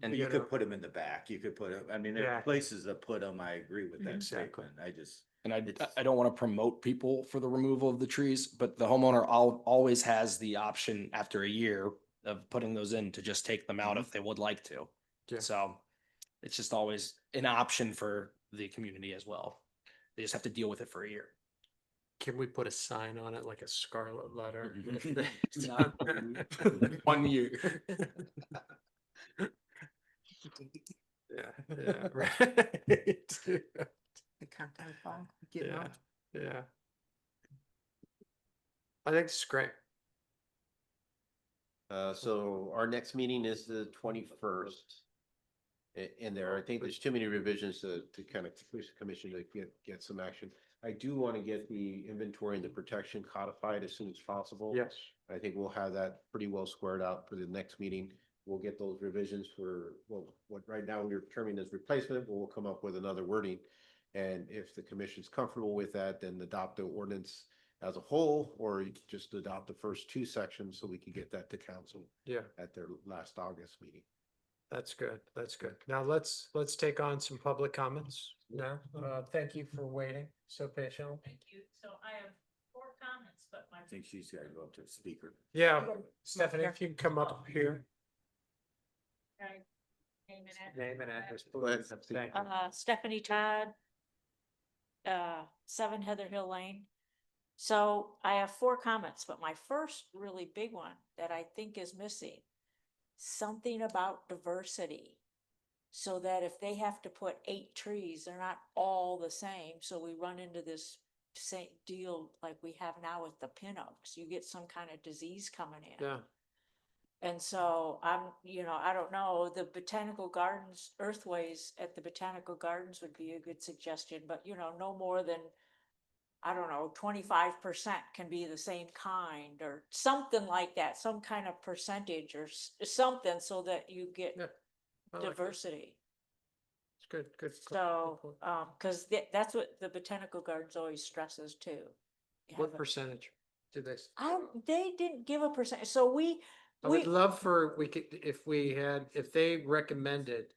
And you you know. could put them in the back. You could put them, I mean, there Yeah. are places that put them. I agree with that Exactly. statement. I just, And It's- I don't want to promote people for the removal of the trees, but the homeowner always has the option after a year of putting those in to just take them out if they would like to. Yeah. So it's just always an option for the community as well. They just have to deal with it for a year. Can we put a sign on it like a scarlet letter? Mhm. 1 year. Yeah, yeah, right. The countdown clock, getting Yeah, off. yeah. I think it's great. So our next meeting is the 21st. in there. I think there's too many revisions to kind of push the commission to get some action. I do want to get the inventory and the protection codified as soon as possible. Yes. I think we'll have that pretty well squared out for the next meeting. We'll get those revisions for, well, what right now we're terming as replacement, but we'll come up with another wording. And if the commission's comfortable with that, then adopt the ordinance as a whole, or you could just adopt the first two sections so we can get that to council Yeah, at their last August meeting. that's good. That's good. Now let's take on some public comments now. Thank you for waiting so patiently. Thank you. So I have 4 comments, but my I think she's gotta go up to the speaker. Yeah, Stephanie, if you can come up here. name and Name and address. Go ahead. please. Thank you. Stephanie Todd, 7 Heather Hill Lane. So I have 4 comments, but my first really big one that I think is missing, something about diversity. So that if they have to put 8 trees, they're not all the same. So we run into this same deal like we have now with the pin oaks. You get some kind of disease coming in. Yeah, And so I don't know, the botanical gardens, earthways at the botanical gardens would be a good suggestion, but no more than, I don't know, 25% can be the same kind or something like that, some kind of percentage or something so that you get yeah. I like that. diversity. It's good, good. So, point. cause that's what the botanical gardens always stresses too. You What have a- percentage do they? They didn't give a percent, so we I would love for, we could, if they recommended,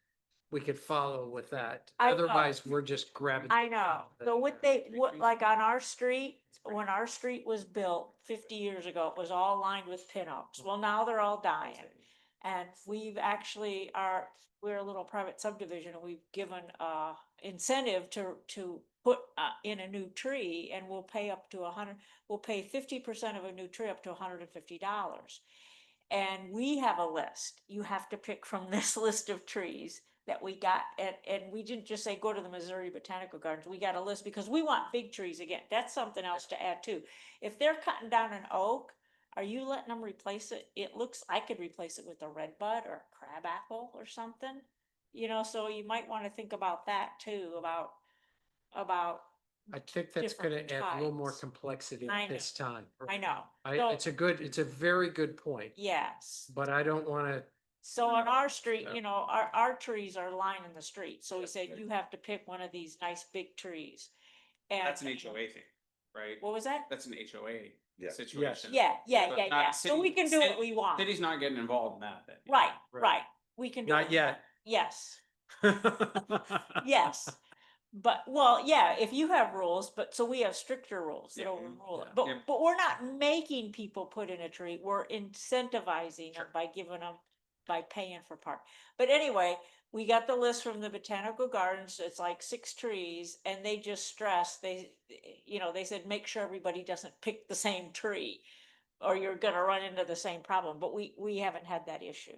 we could follow with that. I know. Otherwise, we're just grabbing. I know, so like on our street, when our street was built 50 years ago, it was all lined with pin oaks. Well, now they're all dying. And we've actually we're a little private subdivision and we've given incentive to put in a new tree and we'll pay up to we'll pay 50% of a new tree up to $150. And we have a list. You have to pick from this list of trees that we got. And we didn't just say, go to the Missouri Botanical Gardens. We got a list because we want big trees again. That's something else to add too. If they're cutting down an oak, are you letting them replace it? I could replace it with a red bud or a crab apple or something. So you might want to think about that too, about I think that's gonna different add a little more types. complexity I at this time. I know. It's a very good point, Yes. but I don't wanna, So on our street, Yeah. our trees are lining the street. So we said, you have to pick one of these nice big trees. And That's an HOA thing, right? What was that? That's an HOA Yeah. situation. Yeah, But not yeah. So we can do what we want. City's not getting involved in that then. Right, Right. right. We can do. Not what we yet. want. Yes, yes. But, well, yeah, if you have rules, but so we have stricter rules that Yeah, overrule it. yeah. But we're not making people put in a tree. We're incentivizing them by giving them, by paying for part. But anyway, we got the list from the Botanical Gardens. It's like 6 trees and they just stress, they said, make sure everybody doesn't pick the same tree or you're gonna run into the same problem. But we haven't had that issue.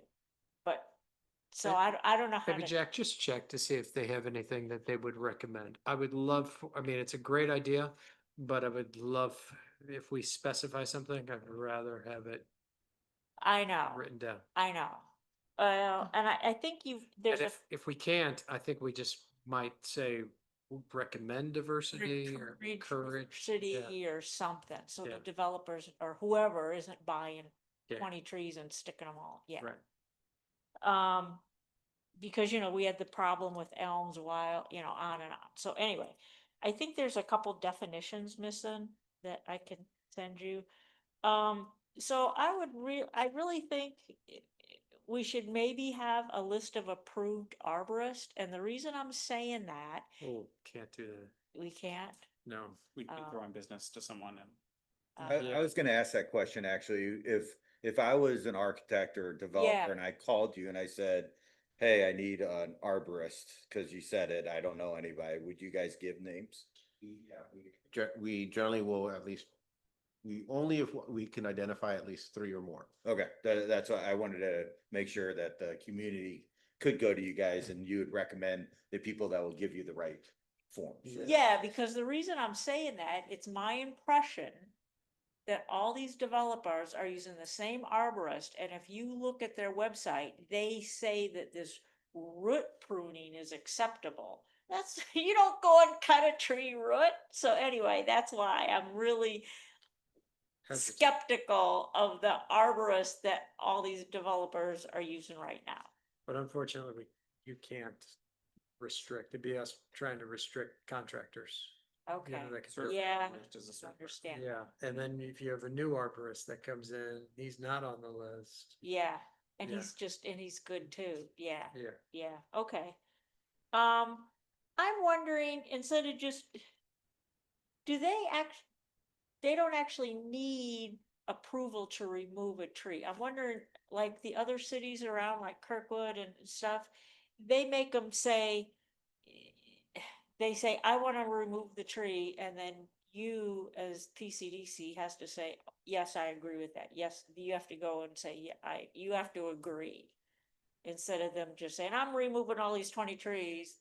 But, so I don't know how maybe to. Jack, just check to see if they have anything that they would recommend. I would love, I mean, it's a great idea, but I would love if we specify something, I'd rather have it I know, written down. I know. And I think there's And a. if we can't, I think we just might say recommend diversity or encourage. City yeah. or something, so Yeah. the developers or whoever isn't buying Yeah. 20 trees and sticking them all, yeah. Right. Because, we had the problem with elms on and on. So anyway, I think there's a couple definitions missing that I can send you. So I really think we should maybe have a list of approved arborists, and the reason I'm saying that, Oh, can't do that. we can't. No. We'd be throwing business to someone and. I was gonna ask that question, actually, if I was an architect or a developer and I called you and I said, hey, I need an arborist, cause you said it, I don't know anybody, would you guys give names? Yeah, we generally will only if we can identify at least 3 or more. Okay, that's why I wanted to make sure that the community could go to you guys and you would recommend the people that will give you the right forms. Yeah, because the reason I'm saying that, it's my impression that all these developers are using the same arborist, and if you look at their website, they say that this root pruning is acceptable. That's, you don't go and cut a tree root. So anyway, that's why I'm really Hesitant. skeptical of the arborists that all these developers are using right now. But unfortunately, you can't restrict, it'd be us trying to restrict contractors. Okay, that can- Sort of yeah, just as a sort of- understand. Yeah, and then if you have a new arborist that comes in, he's not on the list. Yeah, and Yeah. he's good too. Yeah, Yeah. yeah, okay. I'm wondering, instead of just, do they don't actually need approval to remove a tree. I'm wondering, like the other cities around, like Kirkwood and stuff, they make them say, they say, I want to remove the tree, and then you as PCDC has to say, yes, I agree with that. Yes, you have to go and say, yeah, you have to agree. Instead of them just saying, I'm removing all these 20 trees.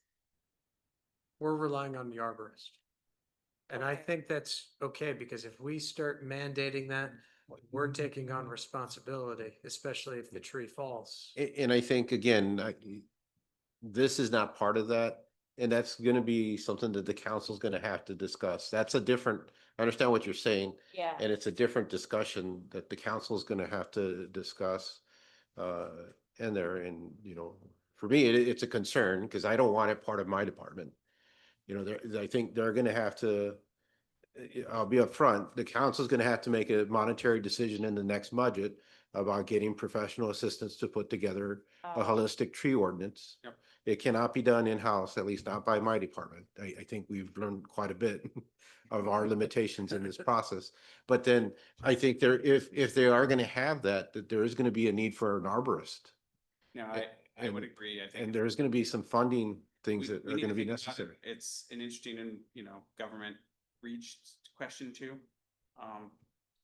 We're relying on the arborist. And I Okay. think that's okay, because if we start mandating that, we're taking on responsibility, especially if the tree falls. And I think, again, this is not part of that. And that's gonna be something that the council's gonna have to discuss. That's a different, I understand what you're saying. Yeah. And it's a different discussion that the council's gonna have to discuss. In there, and, for me, it's a concern, because I don't want it part of my department. I think they're gonna have to, I'll be upfront, the council's gonna have to make a monetary decision in the next budget about getting professional assistants to put together a Oh. holistic tree ordinance. Yep. It cannot be done in-house, at least not by my department. I think we've learned quite a bit of our limitations in this process. But then I think if they are gonna have that there is gonna be a need for an arborist. No, I would agree. I think. And there's gonna be some funding things that we are need to gonna be think about it. necessary. It's an interesting and, government reach question too.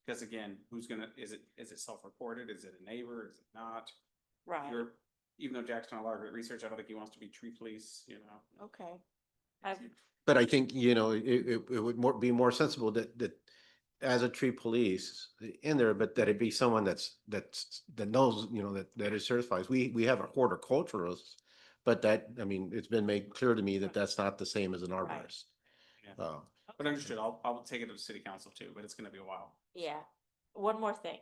Because again, who's gonna, is it self-reported? Is it a neighbor? Is it not? Right, Even though Jack's done a lot of research, I don't think he wants to be tree police, okay. I've, But I think, it would be more sensible that as a tree police in there, but that it be someone that knows, that is certified. We have a horticulturalist, but it's been made clear to me that that's not the same as an arborist. Yeah. But understood, I'll take it to the city council too, but it's gonna be a while. yeah, one more thing.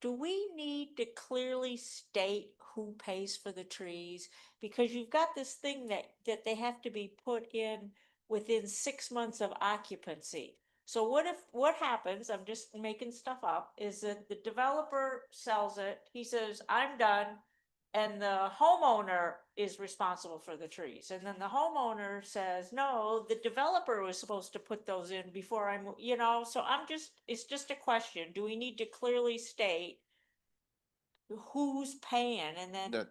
Do we need to clearly state who pays for the trees? Because you've got this thing that they have to be put in within 6 months of occupancy. So what happens, I'm just making stuff up, is that the developer sells it, he says, I'm done. And the homeowner is responsible for the trees. And then the homeowner says, no, the developer was supposed to put those in before so it's just a question. Do we need to clearly state who's paying? And then, That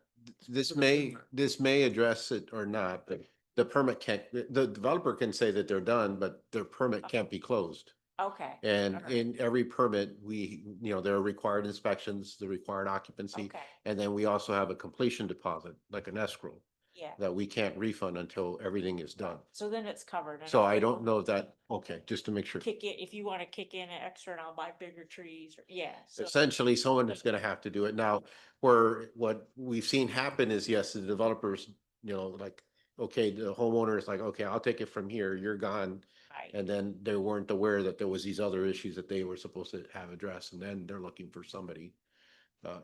this For the may, permit. this may address it or not, but the permit can't, the developer can say that they're done, but their permit can't be closed. okay. And alright, in every permit, there are required inspections, the required occupancy. Okay, And then we also have a completion deposit, like an escrow, yeah. that we can't refund until everything is done. So then it's covered. and So I think don't we'll know that, okay, just to make sure. Kick it, if you want to kick in an extra and I'll buy bigger trees, or, yeah. So, Essentially, someone is gonna have to do it now, where what we've seen happen is, yes, the developers, like, okay, the homeowner is like, okay, I'll take it from here, you're gone. right. And then they weren't aware that there was these other issues that they were supposed to have addressed, and then they're looking for somebody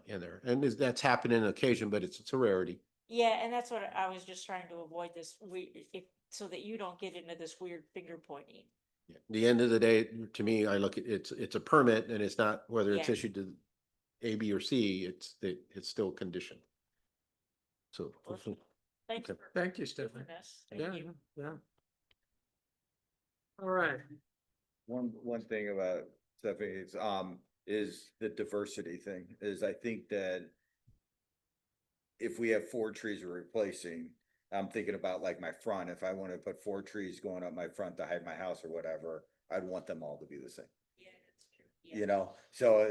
in there. And that's happened on occasion, but it's a rarity. Yeah, and that's what I was just trying to avoid this, so that you don't get into this weird finger pointing. Yeah. The end of the day, to me, I look at it's a permit, and it's not whether it's Yeah. issued to A, B, or C, it's still conditioned. So. Thanks Okay. for Thank you, doing Stephanie. this. Yeah, Thank you. yeah. All right, One thing about Stephanie is the diversity thing, is I think that if we have 4 trees we're replacing, I'm thinking about like my front, if I want to put 4 trees going up my front to hide my house or whatever, I'd want them all to be the same. Yeah, that's true. Yeah. So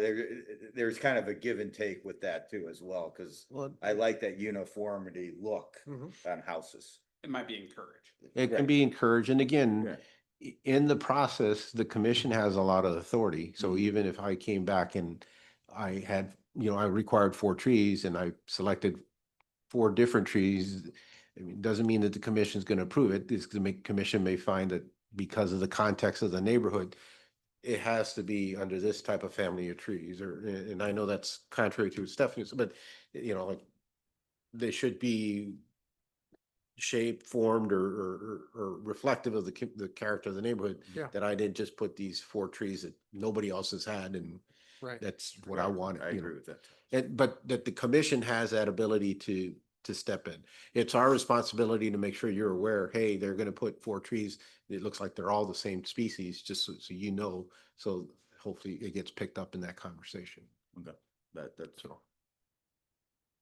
there's kind of a give and take with that too as well, because Well, I like that uniformity look Mhm. on houses. It might be encouraged. it can Right. be encouraged, and again, Right. in the process, the commission has a lot of authority. So Mhm. even if I came back and I had, I required 4 trees and I selected four different trees, I mean, doesn't mean that the commission's gonna approve it. This commission may find that because of the context of the neighborhood, it has to be under this type of family of trees, or, and I know that's contrary to Stephanie's, but, you know, like, they should be shaped, formed, or reflective of the character of the neighborhood. Yeah. That I didn't just put these four trees that nobody else has had, and Right. that's what I wanted. I you agree know. with that. And, but that the commission has that ability to step in. It's our responsibility to make sure you're aware, hey, they're gonna put four trees. It looks like they're all the same species, just so you know, so hopefully it gets picked up in that conversation. Okay, that's all.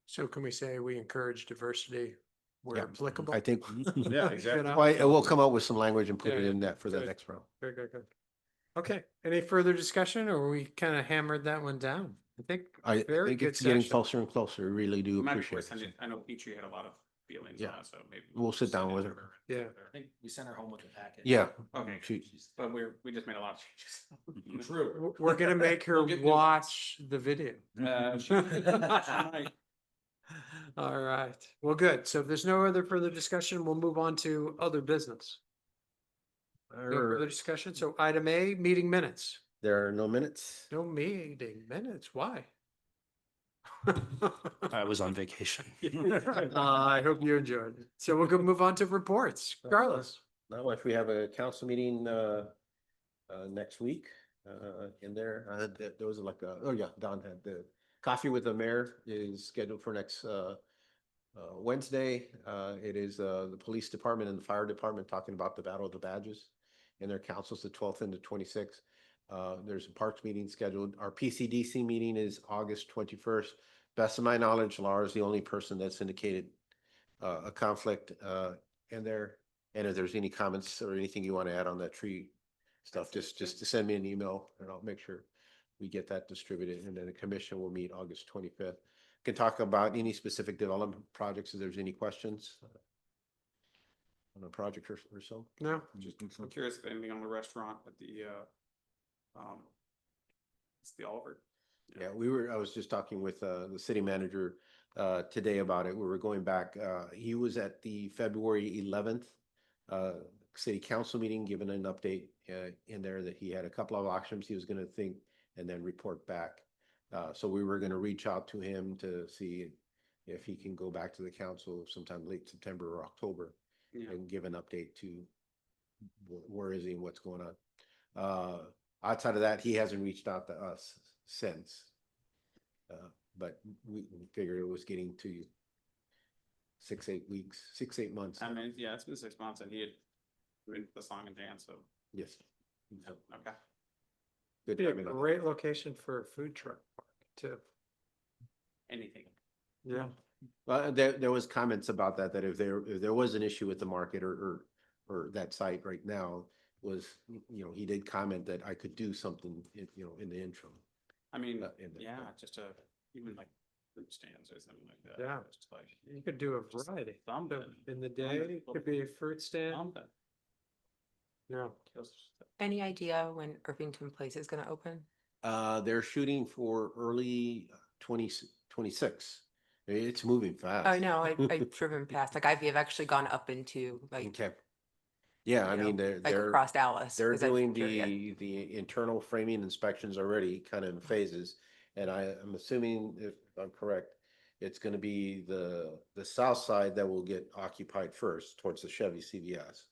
So can we say we encourage diversity where Yeah, applicable? I think. Yeah, exactly. You know? Well, we'll come up with some language and put it Yeah, in that for the good. next round. Good, good, good. Okay, any further discussion, or we kind of hammered that one down? I think. I very think good it's getting session. closer and closer. We really do Might be appreciate worth it. sending- I know Petrie had a lot of feelings Yeah. on it, so maybe. We'll sit down send it with to her. Yeah. I think we sent her home with the packet. Yeah. Okay, She- but we just made a lot of changes. True. We're gonna make her We'll get new watch the video. She might. All right, well, good. So if there's no other further discussion, we'll move on to other business. No further discussion. So item A, meeting minutes. There are no minutes. No meeting minutes. Why? I was on vacation. I hope you enjoyed it. So we'll go move on to reports. Carlos. Not much. We have a council meeting next week in there. There was like oh yeah, Don had the coffee with the mayor is scheduled for next Wednesday. It is the police department and the fire department talking about the Battle of the Badges and their councils, the 12th and the 26th. There's a parks meeting scheduled. Our PCDC meeting is August 21st. Best of my knowledge, Laura is the only person that's indicated a conflict in there. And if there's any comments or anything you want to add on that tree stuff, just to send me an email and I'll make sure we get that distributed. And then the commission will meet August 25th. Can talk about any specific development projects if there's any questions on a project or so. No, I'm curious if anything on the restaurant at the, it's the Oliver. Yeah, I was just talking with the city manager today about it. We were going back, he was at the February 11th city council meeting, giving an update in there that he had a couple of options he was gonna think and then report back. So we were gonna reach out to him to see if he can go back to the council sometime late September or October Yeah. and give an update to where is he and what's going on. Outside of that, he hasn't reached out to us since. But we figured it was getting to 6-8 months. I mean, yeah, it's been 6 months and he had been the song and dance, so, Yes. okay. Good be a timing on that. great location for a food truck park too. Anything. Yeah. Well, there was comments about that if there was an issue with the market or that site right now was, you know, he did comment that I could do something, in the interim. I mean, in the- yeah, just even like fruit stands or something like that. Yeah. Just like You could do a variety. something. In the day, it could be a fruit stand. Something. Yeah. Any idea when Irvington Place is gonna open? They're shooting for early 2026. It's moving fast. Oh, no, I've driven past, like I've actually gone up into like, Okay. Yeah, I you know, mean, they're, like across Dallas. they're 'cause that's doing period. the internal framing inspections already kind of in phases. And I'm assuming if I'm correct, it's gonna be the south side that will get occupied first towards the Chevy CVS.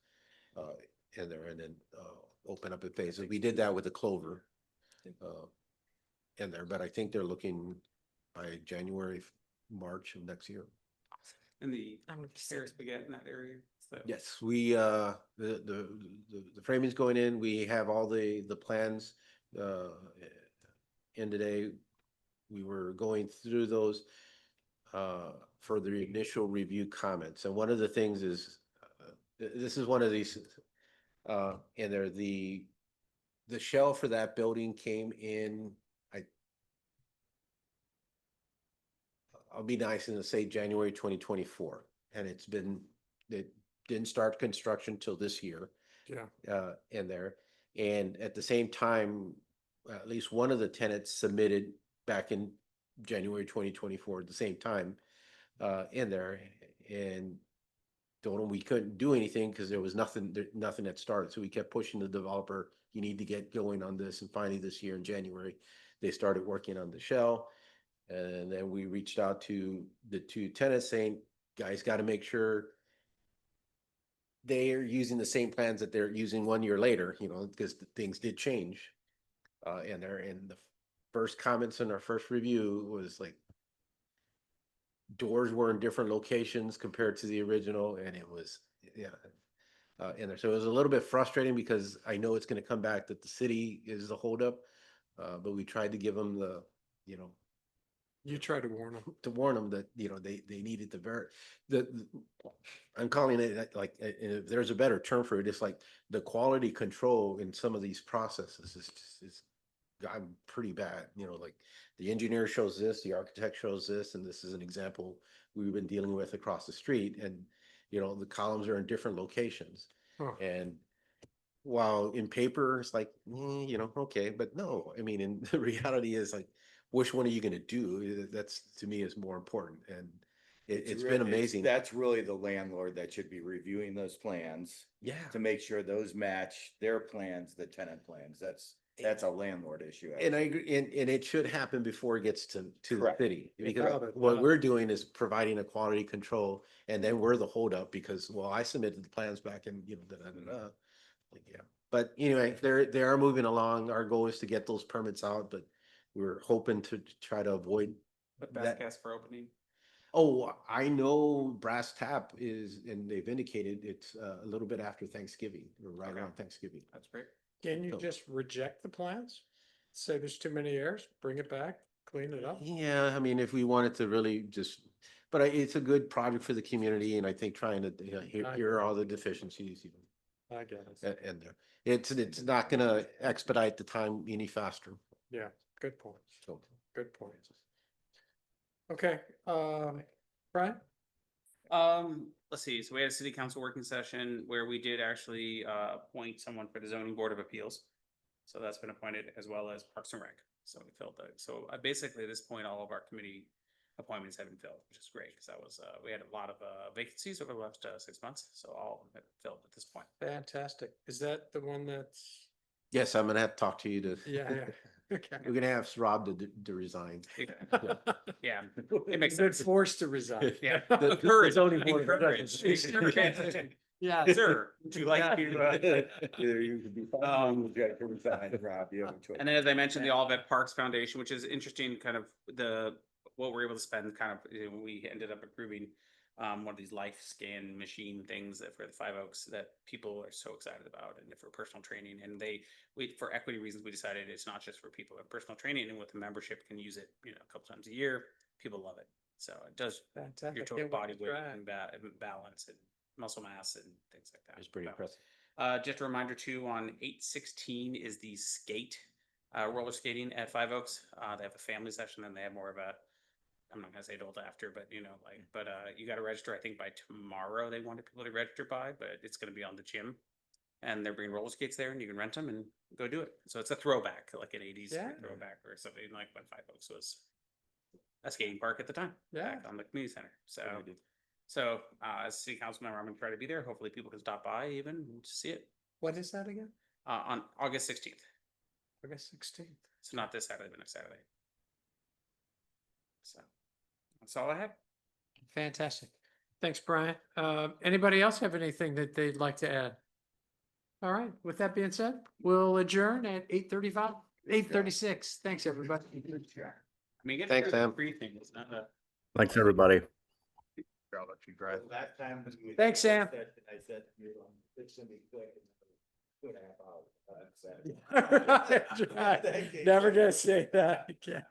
In there and then open up in phases. We did that with the Clover. In there, but I think they're looking by January, March of next year. And the I'm just- Harris Spaghetti in that area. So. Yes, we, the framing's going in, we have all the plans, in today. We were going through those, for the initial review comments, and one of the things is, this is one of these, and there, the shell for that building came in, I'll be nice and say January 2024, and it didn't start construction till this year. Yeah. In there, and at the same time, at least one of the tenants submitted back in January 2024 at the same time. in there, and told him we couldn't do anything because there was nothing that started. So we kept pushing the developer, you need to get going on this. And finally this year in January, they started working on the shell. And then we reached out to the two tenants saying, guys, got to make sure they are using the same plans that they're using 1 year later, you know, because things did change. And the first comments in our first review was like, doors were in different locations compared to the original, and it was, yeah. In there. So it was a little bit frustrating because I know it's gonna come back that the city is the holdup. But we tried to give them the, you know, You try to warn them. to warn them that, you know, they needed I'm calling it like, and if there's a better term for it, it's like the quality control in some of these processes is gotten pretty bad, you know, like the engineer shows this, the architect shows this, and this is an example we've been dealing with across the street, and, you know, the columns are in different locations. Huh. And while in paper, it's like, you know, okay, but no, I mean, in the reality is like, which one are you gonna do? That's, to me, is more important, and it's been amazing. That's really the landlord that should be reviewing those plans Yeah. to make sure those match their plans, the tenant plans. That's a landlord issue. And I agree, and it should happen before it gets to the Correct. city, because Without a what doubt. we're doing is providing a quality control, and then we're the holdup because, well, I submitted the plans back in, you know, like, yeah. But anyway, they are moving along. Our goal is to get those permits out, but we're hoping to try to avoid But that. best guess for opening. Oh, I know Brass Tap is, and they've indicated it's a little bit after Thanksgiving, or right Okay. around Thanksgiving. That's great. Can you So- just reject the plans? Say there's too many errors, bring it back, clean it up? Yeah, I mean, if we wanted to really just, but it's a good project for the community, and I think trying to, you know, here are all the deficiencies, you I get know, it. and it's not gonna expedite the time any faster, Yeah, good point. so. Good point. Okay, Brian? Let's see, so we had a city council working session where we did actually appoint someone for the zoning board of appeals. So that's been appointed, as well as Parks and Rec. So we filled that. So basically at this point, all of our committee appointments have been filled, which is great, because that was, we had a lot of vacancies over the last 6 months. So all of them have filled at this point. Fantastic. Is that the one that's, Yes, I'm gonna have to talk to you to. yeah, yeah, okay. We're gonna have Rob to resign. Yeah, it makes Been sense. forced to resign. Yeah. The Encourage, zoning board encourage. doesn't- Yeah. Sir, would you like to? Either you could be. Um, Rob, you have a choice. And then, as I mentioned, the Olivet Parks Foundation, which is interesting, kind of what we're able to spend, kind of, we ended up approving one of these life scan machine things that for the Five Oaks that people are so excited about, and for personal training. And for equity reasons, we decided it's not just for people with personal training, and with the membership can use it, you know, a couple times a year. People love it. So it does Fantastic. your Can't total wait body to weight try it. and balance and muscle mass and things like that. It's pretty So, impressive. just a reminder too, on 8/16 is the skate, roller skating at Five Oaks. They have a family session, and they have more of a, I'm not gonna say adult after, but you know, like, but you gotta register, I think by tomorrow they wanted people to register by, but it's gonna be on the gym. And they're bringing roller skates there, and you can rent them and go do it. So it's a throwback, like an 80s Yeah. throwback, or something like when Five Oaks was a skating park at the time. Yeah. Back on the community center. So, as a city council member, I'm gonna try to be there. Hopefully people can stop by even and see it, What is that again? on August 16th. August 16th. So not this Saturday, but next Saturday. So that's all I have. Fantastic. Thanks, Brian. Anybody else have anything that they'd like to add? All right, with that being said, we'll adjourn at 8:35, 8:36. Thanks, everybody. I mean, get Thanks, Sam. briefing. It's not a. Thanks, everybody. Last time. Thanks, Sam. I said, it's gonna be quick. 2.5 hours. Never gonna say that again.